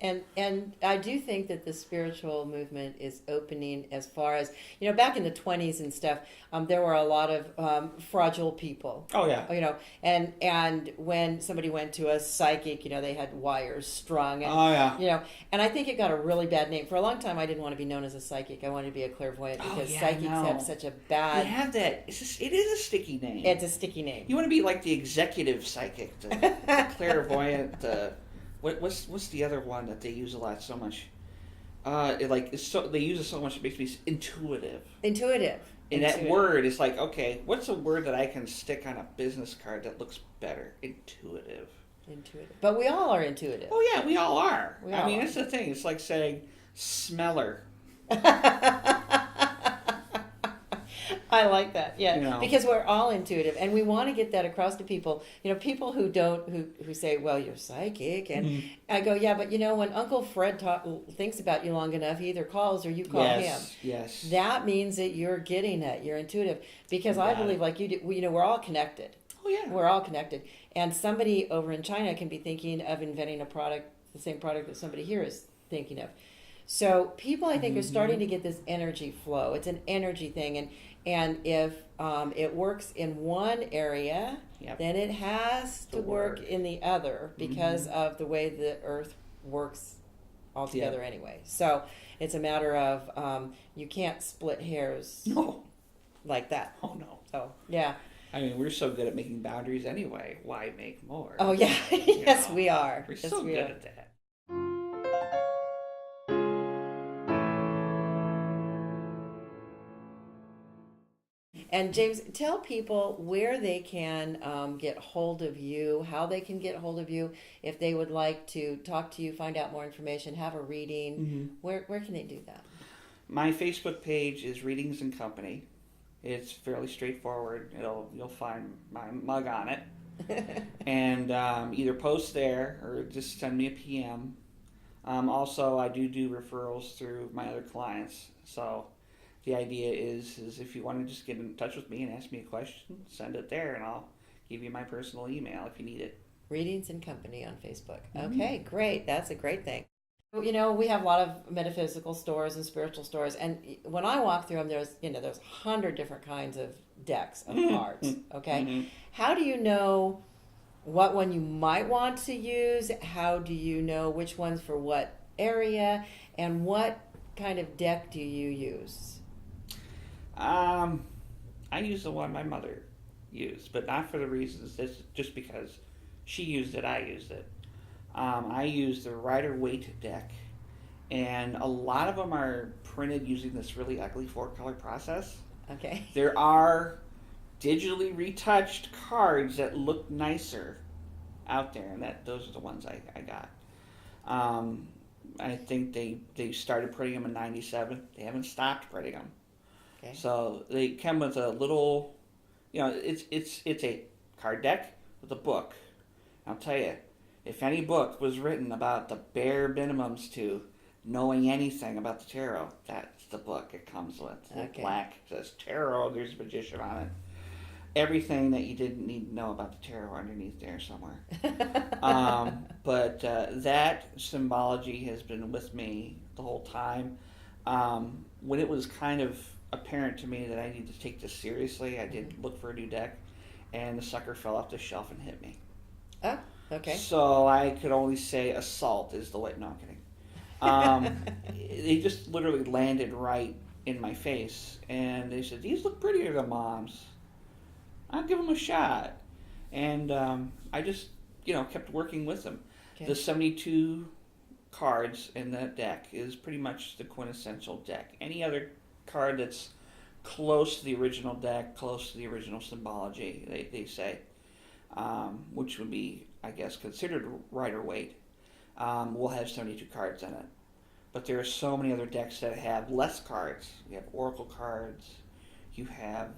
And I do think that the spiritual movement is opening, as far as, back in the 1920s and stuff, there were a lot of fragile people. Oh, yeah. And when somebody went to a psychic, they had wires strung. And, oh, yeah. And I think it got a really bad name. For a long time, I didn't want to be known as a psychic. I wanted to be a clairvoyant, because psychics have such a bad... They have that. It is a sticky name. It's a sticky name. You want to be like the executive psychic, the clairvoyant, What's the other one that they use a lot so much? They use it so much it makes me intuitive. Intuitive. And that word is like, okay, what's a word that I can stick on a business card that looks better? Intuitive. Intuitive. But we all are intuitive. Oh yeah, we all are. That's the thing. It's like saying smeller. I like that, yeah, because we're all intuitive, and we want to get that across to people. People who say, "Well, you're psychic," and I go, "Yeah, but when Uncle Fred thinks about you long enough, he either calls or you call him. Yes, that means that you're getting it. You're intuitive, because I believe, like you do, we're all connected. Oh yeah, we're all connected, and somebody over in China can be thinking of inventing a product, the same product that somebody here is thinking of. So people, I think, are starting to get this energy flow. It's an energy thing, and if it works in one area, then it has to work in the other, because of the way the Earth works altogether anyway. So it's a matter of you can't split hairs like that. Oh, no. So, yeah. We're so good at making boundaries anyway. Why make more? Oh, yeah. Yes, we are. We're so good at that. And James, tell people where they can get hold of you, how they can get hold of you, if they would like to talk to you, find out more information, have a reading. Where can they do that? My Facebook page is Readings and Company. It's fairly straightforward. You'll find my mug on it, and either post there or just send me a PM. Also, I do referrals through my other clients, so. The idea is if you want to just get in touch with me and ask me a question, send it there, and I'll give you my personal email if you need it. Readings and Company on Facebook. Okay, great. That's a great thing. We have a lot of metaphysical stores and spiritual stores, and when I walk through them, there's 100 different kinds of decks of cards. Okay, how do you know what one you might want to use? How do you know which one's for what area, and what kind of deck do you use? I use the one my mother used, but not for the reasons. It's just because she used it, I used it. I use the Rider-Waite deck, and a lot of them are printed using this really ugly 4-color process. Okay. There are digitally retouched cards that look nicer out there, and those are the ones I got. I think they started printing them in '97. They haven't stopped printing them. Okay. So they come with a little, it's a card deck with a book. I'll tell you, if any book was written about the bare minimums to knowing anything about the tarot, that's the book it comes with. Okay. Black says tarot, there's a magician on it. Everything that you didn't need to know about the tarot underneath there somewhere. But that symbology has been with me the whole time. When it was kind of apparent to me that I needed to take this seriously, I did look for a new deck, and the sucker fell off the shelf and hit me. Oh, okay. So I could only say assault is the way. No, I'm kidding. They just literally landed right in my face, and they said, "These look prettier than Mom's. I'll give them a shot." And I just, kept working with them. Okay. The 72 cards in that deck is pretty much the quintessential deck. Any other card that's close to the original deck, close to the original symbology, they say, which would be, I guess, considered Rider-Waite, will have 72 cards in it. But there are so many other decks that have less cards. You have Oracle cards. You have...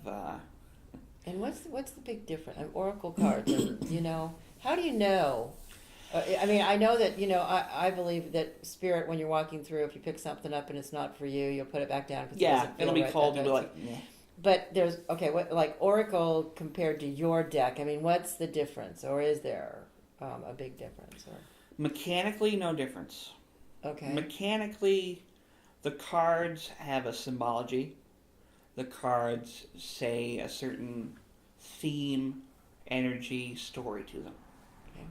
And what's the big difference? Oracle cards, how do you know? I know that, I believe that spirit, when you're walking through, if you pick something up and it's not for you, you'll put it back down. It'll be cold. You'll be like, yeah. But there's, like Oracle compared to your deck, what's the difference? Or is there a big difference? Or? Mechanically, no difference. Okay. Mechanically, the cards have a symbology. The cards say a certain theme, energy, story to them. Okay.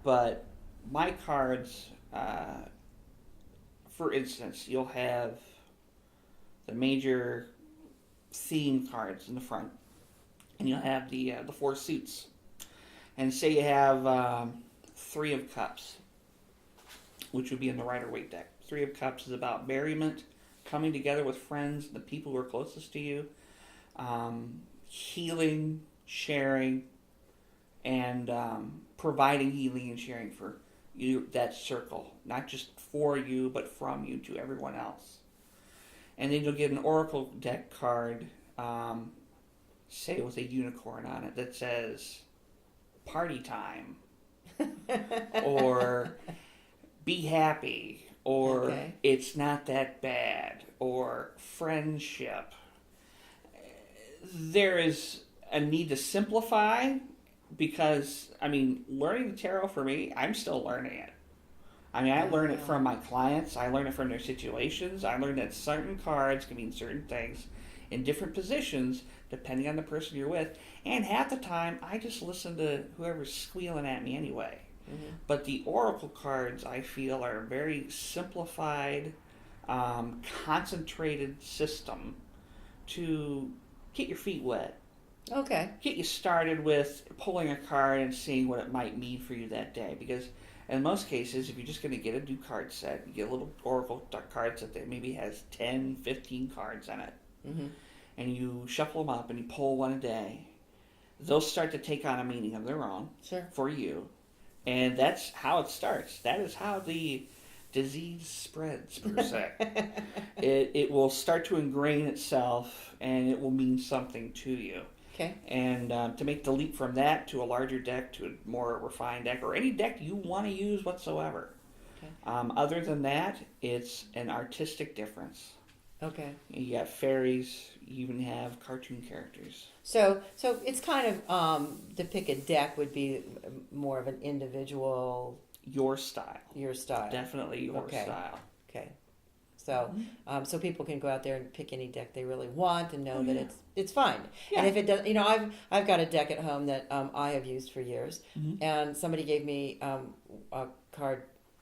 But my cards, for instance, you'll have the major theme cards in the front, and you'll have the 4 suits. And say you have 3 of Cups, which would be in the Rider-Waite deck. 3 of Cups is about merriment, coming together with friends, the people who are closest to you, healing, sharing, and providing healing and sharing for you, that circle. Not just for you, but from you to everyone else. And then you'll get an Oracle deck card, say with a unicorn on it, that says, party time, or be happy, or it's not that bad, or friendship. There is a need to simplify because, learning the tarot for me, I'm still learning it. I learn it from my clients. I learn it from their situations. I learn that certain cards can mean certain things in different positions depending on the person you're with. And half the time, I just listen to whoever's squealing at me anyway. Mm-hmm. But the Oracle cards, I feel, are a very simplified, concentrated system to get your feet wet. Okay. Get you started with pulling a card and seeing what it might mean for you that day. Because in most cases, if you're just going to get a new card set, you get a little Oracle card set that maybe has 10, 15 cards in it. Mm-hmm. And you shuffle them up and you pull one a day. They'll start to take on a meaning of their own for you. And that's how it starts. That is how the disease spreads, per se. It will start to ingrain itself, and it will mean something to you. Okay. And to make the leap from that to a larger deck, to a more refined deck, or any deck you want to use whatsoever. Okay. Other than that, it's an artistic difference. Okay. You got fairies. You even have cartoon characters. So it's kind of to pick a deck would be more of an individual. Your style. Your style. Definitely your style. Okay. So so people can go out there and pick any deck they really want and know that it's fine. Yeah. And if it does, I've got a deck at home that I have used for years, and somebody gave me a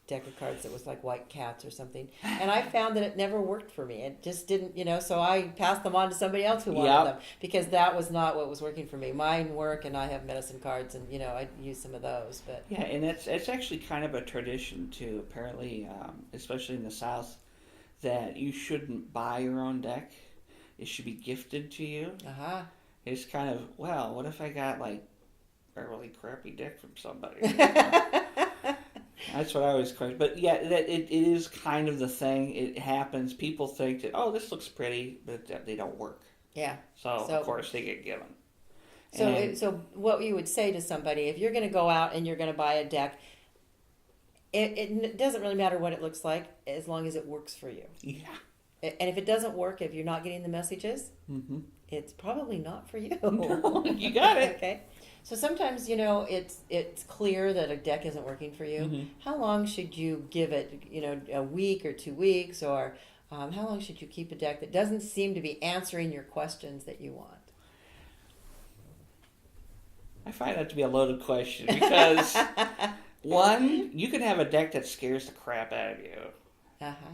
deck of cards that was like white cats or something, and I found that it never worked for me. It just didn't, so I passed them on to somebody else who wanted them, because that was not what was working for me. Mine work, and I have medicine cards, and I use some of those. But yeah, and it's actually kind of a tradition too, apparently, especially in the South, that you shouldn't buy your own deck. It should be gifted to you. Uh-huh. It's kind of, well, what if I got like a really crappy deck from somebody? That's what I always question. But yeah, it is kind of the thing. It happens. People think that, oh, this looks pretty, but they don't work. Yeah. So of course they get given. So what you would say to somebody, if you're going to go out and you're going to buy a deck, it doesn't really matter what it looks like as long as it works for you. Yeah. And if it doesn't work, if you're not getting the messages, it's probably not for you. No, you got it. Okay. So sometimes, it's clear that a deck isn't working for you. How long should you give it, a week or 2 weeks, or how long should you keep a deck that doesn't seem to be answering your questions that you want? I find that to be a loaded question because, one, you can have a deck that scares the crap out of you.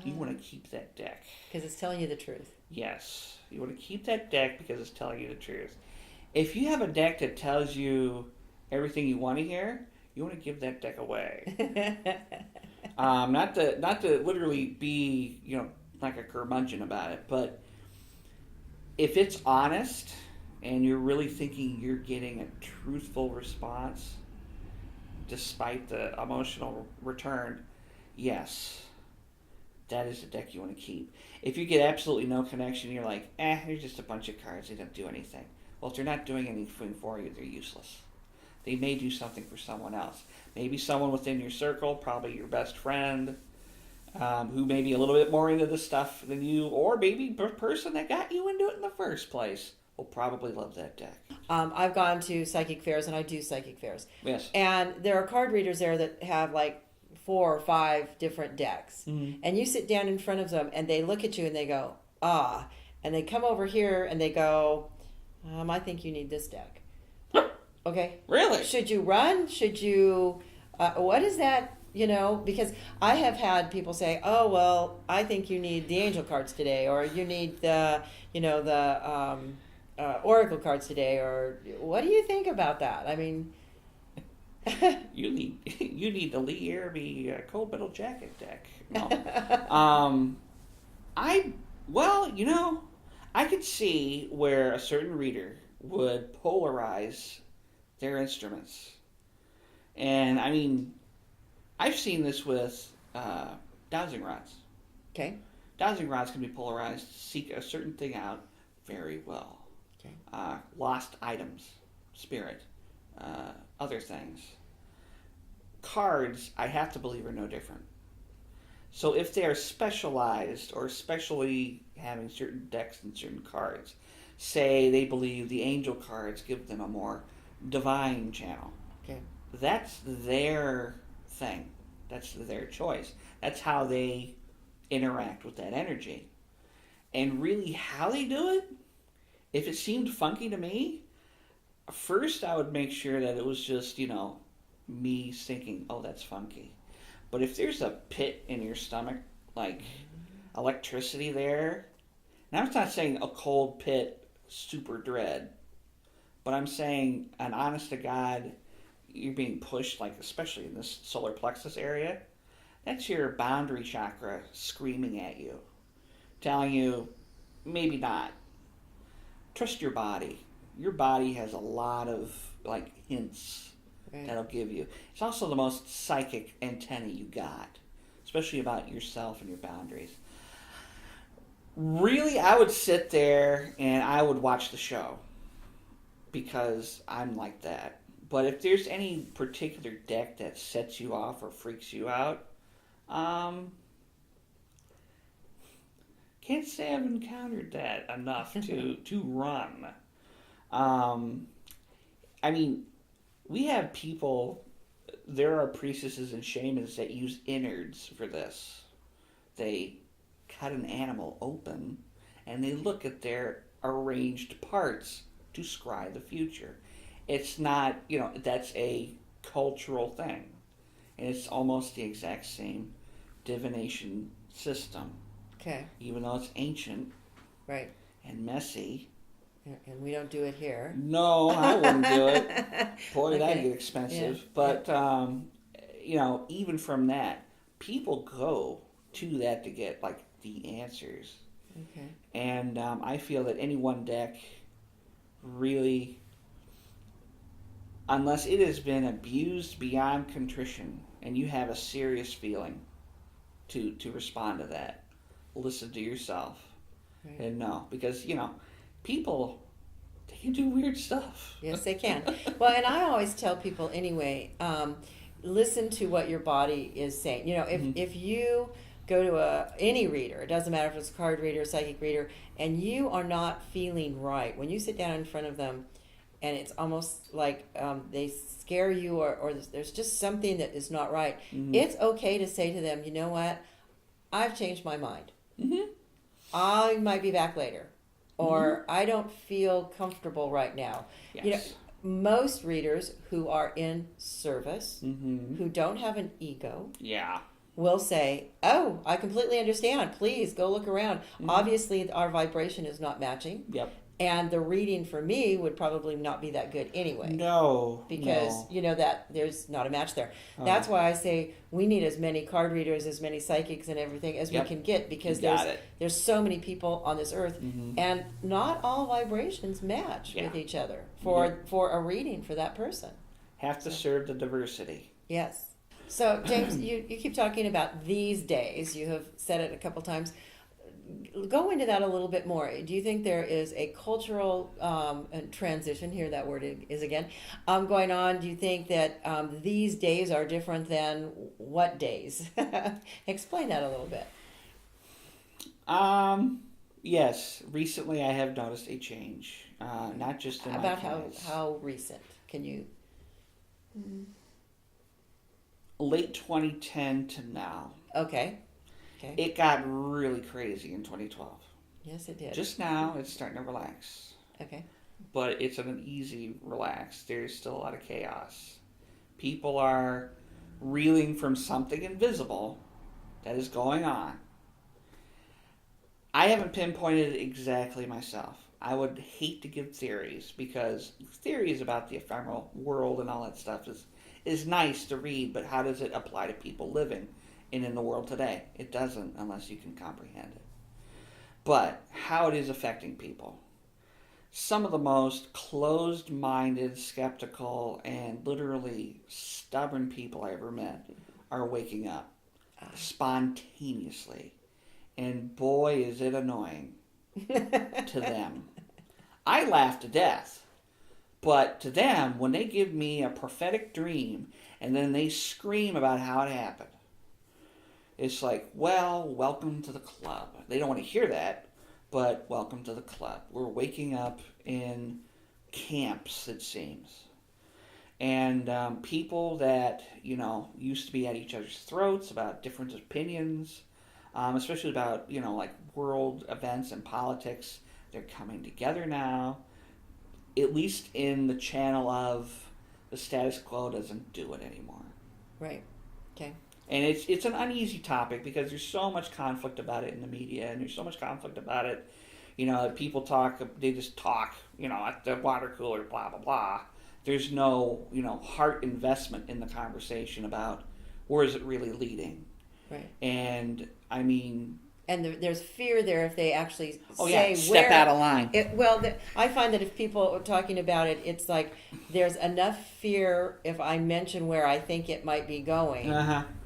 You want to keep that deck. Because it's telling you the truth. Yes. You want to keep that deck because it's telling you the truth. If you have a deck that tells you everything you want to hear, you want to give that deck away. Not to literally be, like a curmudgeon about it, but if it's honest and you're really thinking you're getting a truthful response despite the emotional return, yes, that is the deck you want to keep. If you get absolutely no connection, you're like, they're just a bunch of cards, they don't do anything. Well, if they're not doing anything for you, they're useless. They may do something for someone else. Maybe someone within your circle, probably your best friend, who may be a little bit more into this stuff than you, or maybe the person that got you into it in the first place will probably love that deck. I've gone to psychic fairs, and I do psychic fairs. Yes. And there are card readers there that have like 4 or 5 different decks. And you sit down in front of them, and they look at you, and they go, and they come over here, and they go, I think you need this deck. Okay. Really? Should you run? Should you, what is that? Because I have had people say, oh, well, I think you need the angel cards today, or you need the oracle cards today, or what do you think about that? I mean, you need the Lee Irby Cold Metal Jacket deck. No. I could see where a certain reader would polarize their instruments. And, I mean, I've seen this with dowsing rods. Okay. Dowsing rods can be polarized to seek a certain thing out very well. Okay. Lost items, spirit, other things. Cards, I have to believe, are no different. So if they are specialized or specially having certain decks and certain cards, say they believe the angel cards give them a more divine channel. Okay. That's their thing. That's their choice. That's how they interact with that energy. And really how they do it, if it seemed funky to me, first I would make sure that it was just, me thinking, oh, that's funky. But if there's a pit in your stomach, like electricity there, and I'm not saying a cold pit, super dread, but I'm saying an honest to God, you're being pushed, like especially in this solar plexus area, that's your boundary chakra screaming at you, telling you, maybe not. Trust your body. Your body has a lot of hints that'll give you. It's also the most psychic antenna you got, especially about yourself and your boundaries. Really, I would sit there and I would watch the show because I'm like that. But if there's any particular deck that sets you off or freaks you out, can't say I've encountered that enough to run. I mean, we have people, there are priestesses and shamans that use innards for this. They cut an animal open and they look at their arranged parts to scry the future. It's not, that's a cultural thing. And it's almost the exact same divination system. Okay. Even though it's ancient. Right. And messy. And we don't do it here. No, I wouldn't do it. Boy, Okay. that'd get expensive. Yeah. But, even from that, people go to that to get, the answers. Okay. And I feel that any one deck really, unless it has been abused beyond contrition and you have a serious feeling to respond to that, listen to yourself. Right. And no, because, people they can do weird stuff. Yes, they can. Well, and I always tell people anyway, listen to what your body is saying. If you go to any reader, it doesn't matter if it's a card reader, psychic reader, and you are not feeling right, when you sit down in front of them and it's almost like they scare you or there's just something that is not right, it's okay to say to them, you know what, I've changed my mind. I might be back later. Or I don't feel comfortable right now. Yes. Most readers who are in service, who don't have an ego, will say, oh, I completely understand. Please go look around. Obviously, our vibration is not matching. Yep. And the reading for me would probably not be that good anyway. No. Because, that there's not a match there. That's why I say we need as many card readers, as many psychics and everything as we can get, because there's so many people on this earth, and not all vibrations match with each other for a reading for that person. Have to serve the diversity. Yes. So, James, you keep talking about these days. You have said it a couple times. Go into that a little bit more. Do you think there is a cultural transition, here that word is again, going on? Do you think that these days are different than what days? Explain that a little bit. Yes. Recently I have noticed a change. Not just in About my clients. how recent? Can you... Late 2010 to now. Okay. It got really crazy in 2012. Yes, it did. Just now, it's starting to relax. Okay. But it's an easy relax. There's still a lot of chaos. People are reeling from something invisible that is going on. I haven't pinpointed it exactly myself. I would hate to give theories, because theories about the ephemeral world and all that stuff is nice to read, but how does it apply to people living in the world today? It doesn't, unless you can comprehend it. But how it is affecting people. Some of the most closed-minded, skeptical, and literally stubborn people I ever met are waking up spontaneously. And boy, is it annoying to them. I laugh to death. But to them, when they give me a prophetic dream and then they scream about how it happened, it's like, well, welcome to the club. They don't want to hear that, but welcome to the club. We're waking up in camps, it seems. And people that, used to be at each other's throats about different opinions, especially about, like world events and politics, they're coming together now, at least in the channel of the status quo doesn't do it anymore. Right. Okay. And it's an uneasy topic because there's so much conflict about it in the media, and there's so much conflict about it. People talk, they just talk, at the water cooler, blah, blah, blah. There's no, heart investment in the conversation about where is it really leading. Right. And, I mean... And there's fear there if they actually step out of line. I find that if people are talking about it, it's like there's enough fear if I mention where I think it might be going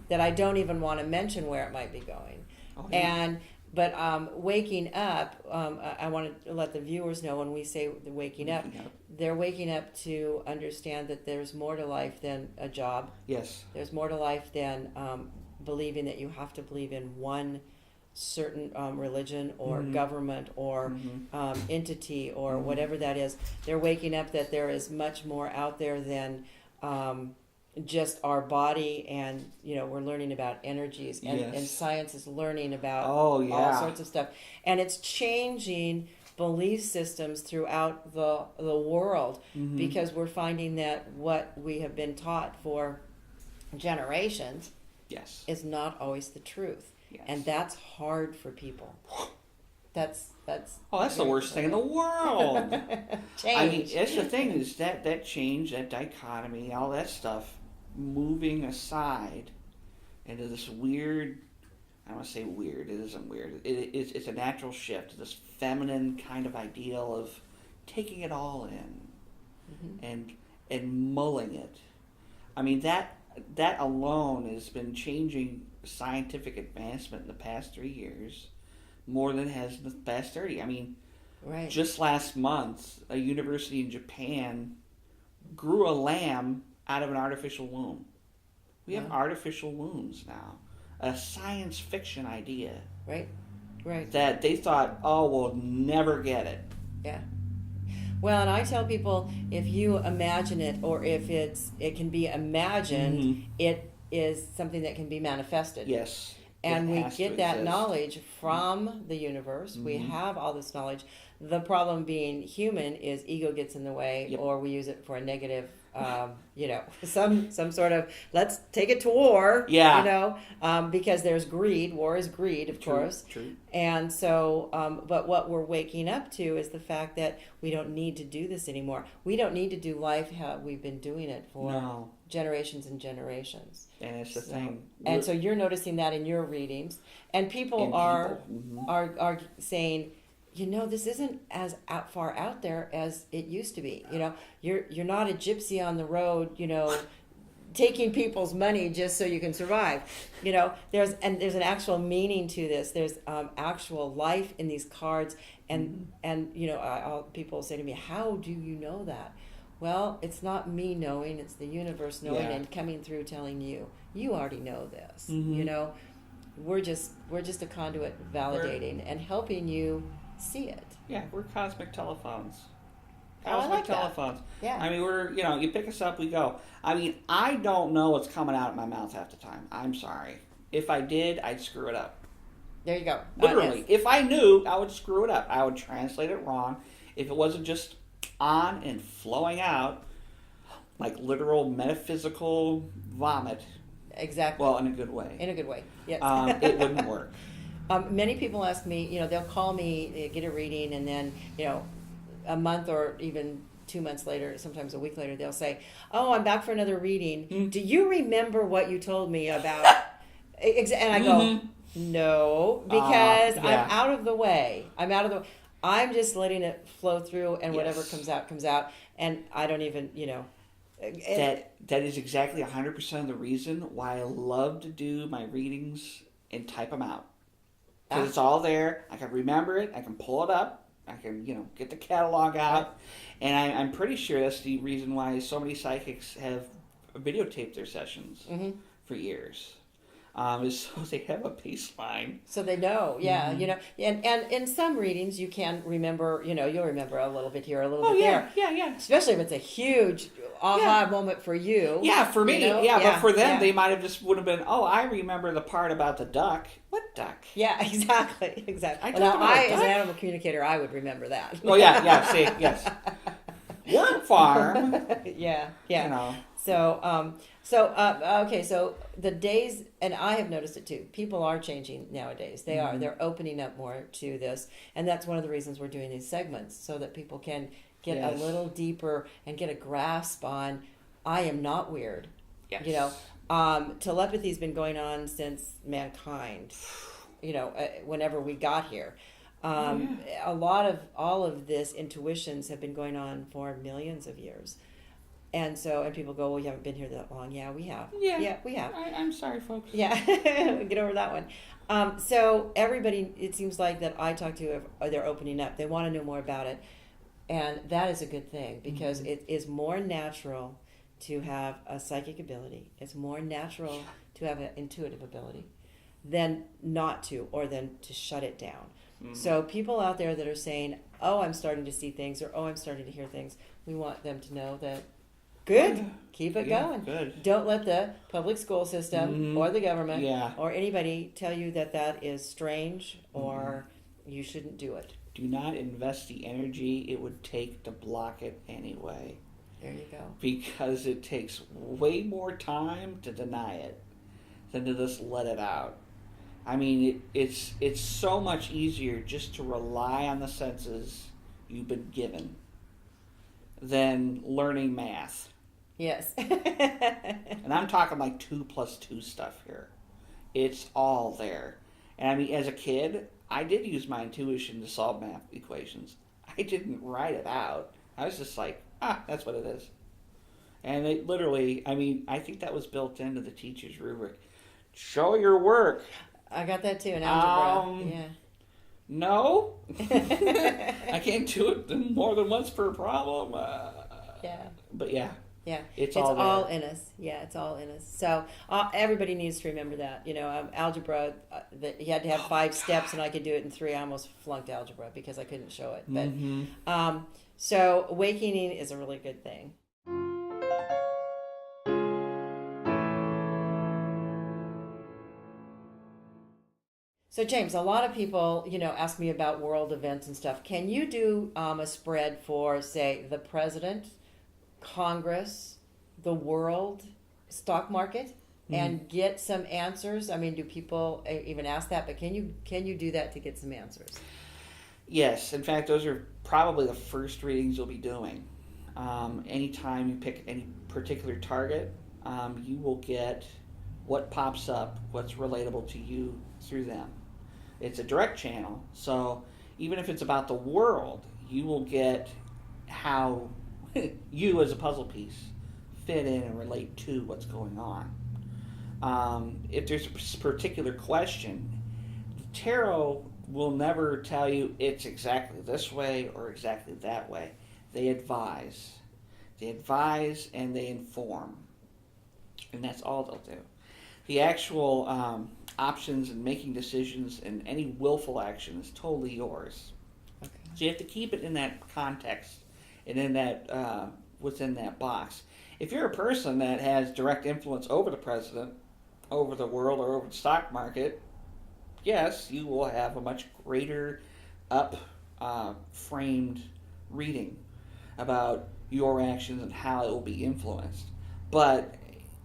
that I don't even want to mention where it might be going. Oh, yeah. But waking up, I want to let the viewers know when we say waking up, they're waking up to understand that there's more to life than a job. Yes. There's more to life than believing that you have to believe in one certain religion or government or entity or whatever that is. They're waking up that there is much more out there than just our body, and we're learning about energies, and science is learning about all sorts of stuff, and it's changing belief systems throughout the world, because we're finding that what we have been taught for generations is not always the truth. Yes. And that's hard for people. That's the worst thing in the world. Change. I mean, that's the thing, is that change, that dichotomy, all that stuff, moving aside into this weird, I don't want to say weird, it isn't weird. It's a natural shift, this feminine kind of ideal of taking it all in and mulling it. I mean, that alone has been changing scientific advancement in the past 3 years more than it has in the past 30. I mean, Right. Just last month, a university in Japan grew a lamb out of an artificial womb. We have artificial wombs now. A science fiction idea. Right. Right. That they thought, oh, we'll never get it. Yeah. Well, and I tell people, if you imagine it, or if it can be imagined, it is something that can be manifested. Yes. And we get that knowledge from the universe. We have all this knowledge. The problem being human is ego gets in the way, or we use it for a negative, some sort of, let's take it to war, because there's greed. War is greed, of course. True. And so, but what we're waking up to is the fact that we don't need to do this anymore. We don't need to do life how we've been doing it for generations and generations. And it's the thing. And so you're noticing that in your readings, and people are saying, this isn't as far out there as it used to be. You're not a gypsy on the road, taking people's money just so you can survive. There's an actual meaning to this. There's actual life in these cards, and people say to me, "How do you know that?" Well, it's not me knowing; it's the universe knowing and coming through, telling you. You already know this. We're just a conduit validating and helping you see it. Yeah, we're cosmic telephones. I like telephones. That. Yeah. I mean, we're, you pick us up, we go. I mean, I don't know what's coming out of my mouth half the time. I'm sorry. If I did, I'd screw it up. There you go. Literally. Yes. If I knew, I would screw it up. I would translate it wrong. If it wasn't just on and flowing out, like literal metaphysical vomit. Exactly. Well, in a good way. In a good way, yes. It wouldn't work. Many people ask me, they'll call me, get a reading, and then, a month or even 2 months later, sometimes a week later, they'll say, "Oh, I'm back for another reading. Do you remember what you told me about?" And I go, "No, because I'm out of the way. I'm just letting it flow through, and whatever comes out, comes out. And I don't even, That is exactly 100% of the reason why I love to do my readings and type them out. Because it's all there. I can remember it. I can pull it up. I can, get the catalog out. And I'm pretty sure that's the reason why so many psychics have videotaped their sessions for years. Is so they have a baseline. So they know, and in some readings you can remember, you'll remember a little bit here, a little bit there. Yeah. Especially if it's a huge aha moment for you. Yeah, for me, but for them, they might have would have been, oh, I remember the part about the duck. What duck? Yeah, exactly. As an animal communicator, I would remember that. Oh, see, yes. Worm farm. Yeah. So the days, and I have noticed it too, people are changing nowadays. They're opening up more to this. And that's one of the reasons we're doing these segments, so that people can get a little deeper and get a grasp on, I am not weird. Yes. Telepathy's been going on since mankind, whenever we got here. A lot of all of this intuitions have been going on for millions of years. And people go, well, you haven't been here that long. Yeah, we have. Yeah, we have. I'm sorry, folks. Yeah, get over that one. So everybody, it seems like that I talk to, they're opening up. They want to know more about it. And that is a good thing, because it is more natural to have a psychic ability. It's more natural to have an intuitive ability than not to, or than to shut it down. So people out there that are saying, oh, I'm starting to see things, or oh, I'm starting to hear things, we want them to know that, good, keep it going. Good. Don't let the public school system or the government Yeah. or anybody tell you that that is strange or you shouldn't do it. Do not invest the energy it would take to block it anyway. There you go. Because it takes way more time to deny it than to just let it out. I mean, it's so much easier just to rely on the senses you've been given than learning math. Yes. And I'm talking like 2 + 2 stuff here. It's all there. And I mean, as a kid, I did use my intuition to solve math equations. I didn't write it out. I was just like, that's what it is. And it literally, I mean, I think that was built into the teacher's rubric. Show your work. I got that too in algebra. Yeah. No, I can't do it more than once per problem. Yeah. But yeah, Yeah, it's all all there. in us. Yeah, it's all in us. So everybody needs to remember that. Algebra. That you had to have five steps, and I could do it in three. I almost flunked algebra because I couldn't show it. But so awakening is a really good thing. So James, a lot of people, ask me about world events and stuff. Can you do a spread for, say, the president, Congress, the world, stock market, and get some answers? I mean, do people even ask that? But can you do that to get some answers? Yes, in fact, those are probably the first readings you'll be doing. Anytime you pick any particular target, you will get what pops up, what's relatable to you through them. It's a direct channel, so even if it's about the world, you will get how you as a puzzle piece fit in and relate to what's going on. If there's a particular question, the tarot will never tell you it's exactly this way or exactly that way. They advise. They advise and they inform. And that's all they'll do. The actual options and making decisions and any willful action is totally yours. Okay. So you have to keep it in that context and in that within that box. If you're a person that has direct influence over the president, over the world, or over the stock market, yes, you will have a much greater framed reading about your actions and how it will be influenced. But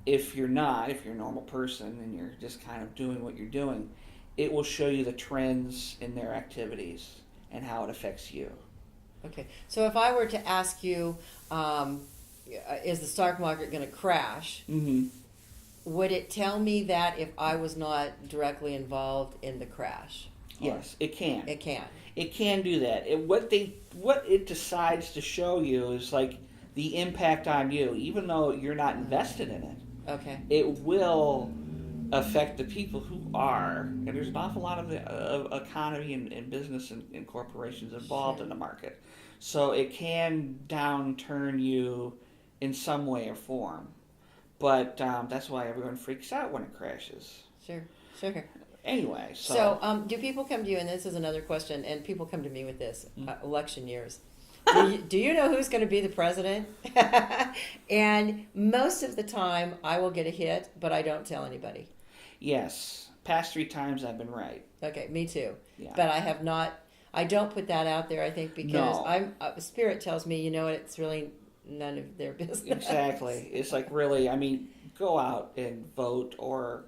if you're not, if you're a normal person and you're just kind of doing what you're doing, it will show you the trends in their activities and how it affects you. Okay. So if I were to ask you, is the stock market going to crash? Mm-hmm. Would it tell me that if I was not directly involved in the crash? Yes, it can. It can. It can do that. What it decides to show you is like the impact on you, even though you're not invested in it. Okay. It will affect the people who are, and there's an awful lot of the economy and business and corporations involved in the market. So it can downturn you in some way or form. But that's why everyone freaks out when it crashes. Sure. Anyway, so do people come to you, and this is another question, and people come to me with this, election years. Do you know who's going to be the president? And most of the time, I will get a hit, but I don't tell anybody. Yes. Past 3 times I've been right. Okay, me too. Yeah. But I have not, I don't put that out there, I think, because No. Spirit tells me, it's really none of their business. Exactly. It's like really, go out and vote or,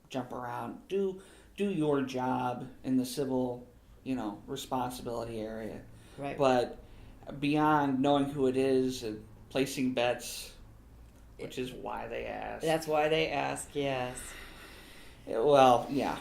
jump around. Do your job in the civil, responsibility area. Right. But beyond knowing who it is and placing bets, which is why they ask. That's why they ask, yes. Well, yeah.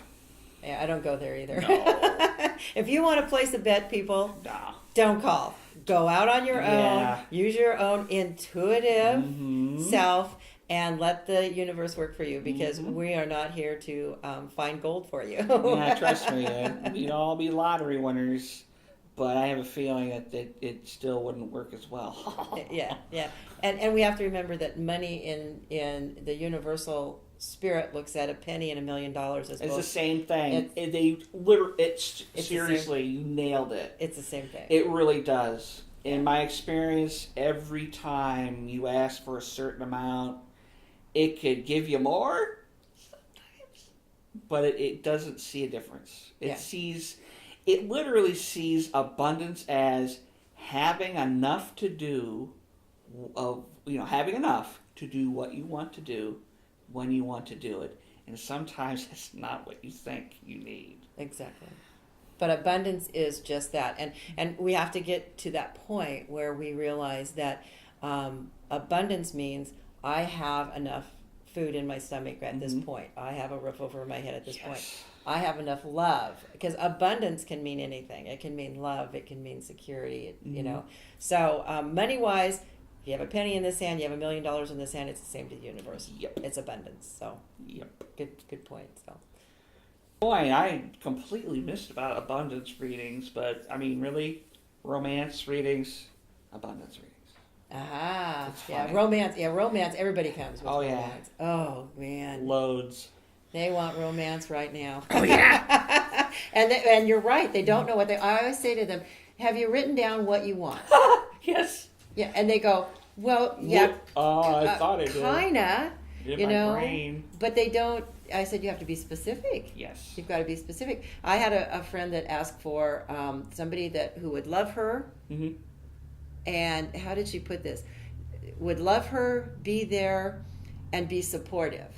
Yeah, I don't go there either. No. If you want to place a bet, people, No. don't call. Go out on your Yeah. own. Use your own intuitive Mm-hmm. self and let the universe work for you, because we are not here to find gold for you. Yeah, trust me. We'd all be lottery winners, but I have a feeling that it still wouldn't work as well. Yeah. And we have to remember that money in the universal spirit looks at a penny and $1 million as It's both. the same thing. It's Seriously, you nailed it. It's the same thing. It really does. In my experience, every time you ask for a certain amount, it could give you more sometimes, but it doesn't see a difference. It literally sees abundance as having enough to do, having enough to do what you want to do when you want to do it. And sometimes it's not what you think you need. Exactly. But abundance is just that. And we have to get to that point where we realize that abundance means I have enough food in my stomach at this point. I have a roof over my head at this point. I have enough love. Because abundance can mean anything. It can mean love. It can mean security, So money-wise, if you have a penny in this hand, you have $1 million in this hand, it's the same to the universe. Yep. It's abundance. So Yep. good point. So Boy, I completely missed about abundance readings, but I mean, really, romance readings, abundance readings. Ah, It's yeah, funny. romance. Yeah, romance. Everybody comes with Oh, yeah. romance. Oh man, Loads. they want romance right now. Oh yeah. And you're right. They don't know what they. I always say to them, "Have you written down what you want?" Yes. Yeah, and they go, "Well, yeah, Oh, I thought I did. kinda." In You my know, brain. but they don't. I said you have to be specific. Yes. You've got to be specific. I had a friend that asked for somebody who would love her, Mm-hmm. and how did she put this? Would love her, be there, and be supportive.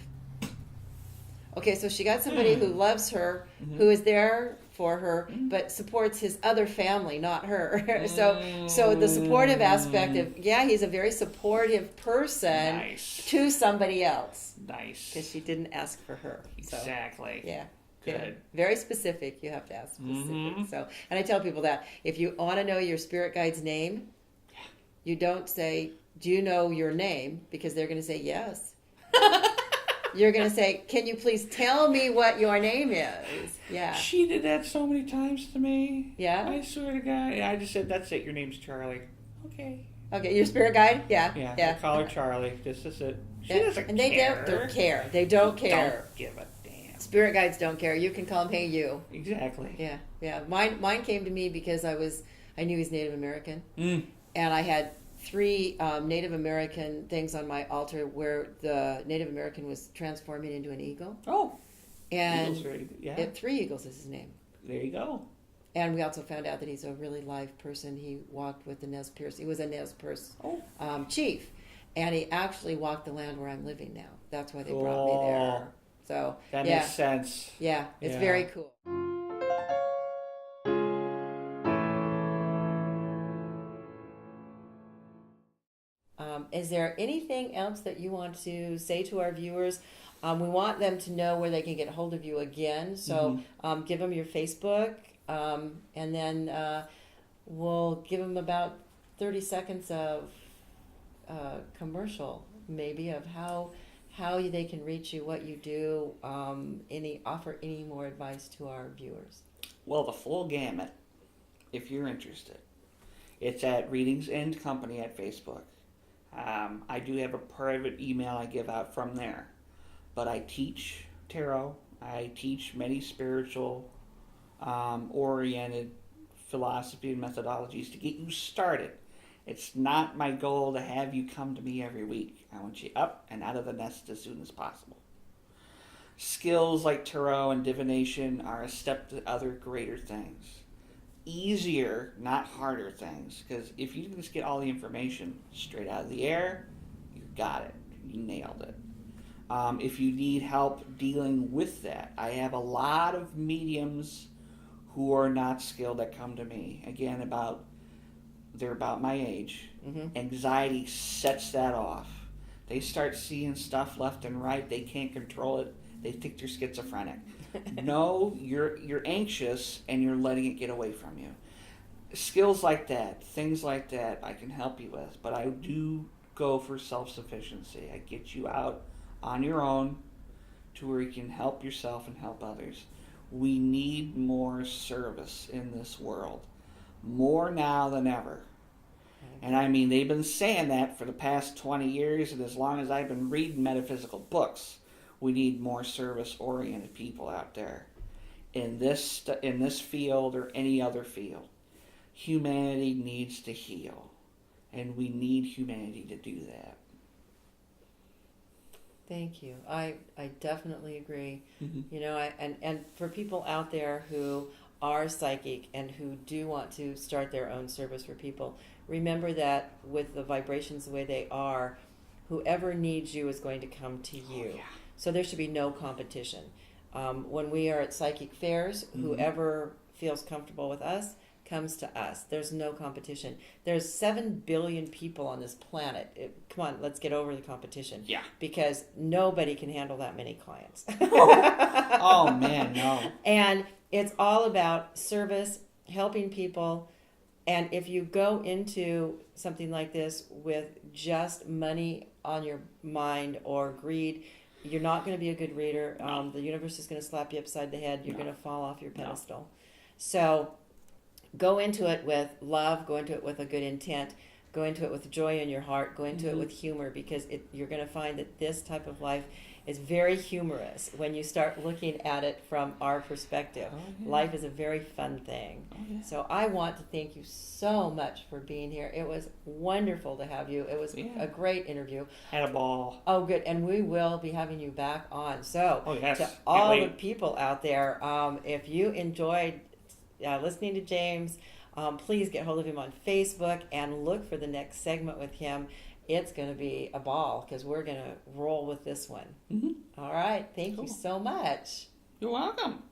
Okay, so she got somebody who loves her, who is there for her, but supports his other family, not her. So the supportive aspect of he's a very supportive person Nice. to somebody else Nice. because she didn't ask for her. So, Exactly. yeah. Good. Yeah. Very specific. You have to ask specific. So, and I tell people that if you want to know your spirit guide's name, you don't say, "Do you know your name?" Because they're going to say yes. You're going to say, "Can you please tell me what your name is?" Yeah. She did that so many times to me. Yeah? I swear to God. I just said, "That's it. Your name's Charlie." Okay. Okay, your spirit guide? Yeah. Yeah. Yeah. I call her Charlie. This is it. She Yeah. doesn't And they care. don't care. They don't care. Don't give a damn. Spirit guides don't care. You can call them, "Hey, you." Exactly. Yeah. Yeah. Mine came to me because I knew he's Native American. Mm. And I had 3 Native American things on my altar where the Native American was transforming into an eagle. Oh. And Eagles are- yeah. 3 eagles is his name. There you go. And we also found out that he's a really live person. He walked with the Nez Perce. He was a Nez Perce chief. And he actually walked the land where I'm living now. That's why they brought me there. So, That yeah. makes sense. Yeah, it's Yeah. very cool. Is there anything else that you want to say to our viewers? We want them to know where they can get hold of you again. So give them your Facebook, and then we'll give them about 30 seconds of commercial, maybe, of how they can reach you, what you do, offer any more advice to our viewers. Well, the full gamut, if you're interested. It's at Readings and Company at Facebook. I do have a private email I give out from there. But I teach tarot. I teach many spiritual oriented philosophy and methodologies to get you started. It's not my goal to have you come to me every week. I want you up and out of the nest as soon as possible. Skills like tarot and divination are a step to other greater things. Easier, not harder things. Because if you can just get all the information straight out of the air, you got it. You nailed it. If you need help dealing with that, I have a lot of mediums who are not skilled that come to me. Again, they're about my age. Mm-hmm. Anxiety sets that off. They start seeing stuff left and right. They can't control it. They think they're schizophrenic. No, you're anxious and you're letting it get away from you. Skills like that, things like that, I can help you with. But I do go for self-sufficiency. I get you out on your own to where you can help yourself and help others. We need more service in this world. More now than ever. And I mean, they've been saying that for the past 20 years, and as long as I've been reading metaphysical books, we need more service-oriented people out there in this field or any other field. Humanity needs to heal, and we need humanity to do that. Thank you. I definitely agree. Mm-hmm. You know, and for people out there who are psychic and who do want to start their own service for people, remember that with the vibrations the way they are, whoever needs you is going to come to you. Oh, yeah. So there should be no competition. When we are at psychic fairs, Mm-hmm. whoever feels comfortable with us comes to us. There's no competition. There's 7 billion people on this planet. Come on, let's get over the competition. Yeah. Because nobody can handle that many clients. Oh, man, no. And it's all about service, helping people. And if you go into something like this with just money on your mind or greed, you're not going to be a good reader. No. The universe is going to slap you upside the head. You're No. going to fall off your pedestal. So go into it with love, go into it with a good intent, go into it with joy in your heart, go into it with humor, because you're going to find that this type of life is very humorous when you start looking at it from our perspective. Oh, yeah. Life is a very fun thing. Oh, yeah. So I want to thank you so much for being here. It was wonderful to have you. It was Yeah. a great interview. Had a ball. Oh, good. And we will be having you back on. So Oh, yes. to Can't all the wait. people out there, if you enjoyed listening to James, please get hold of him on Facebook and look for the next segment with him. It's going to be a ball because we're going to roll with this one. Mm-hmm. All right. Thank Cool. you so much. You're welcome.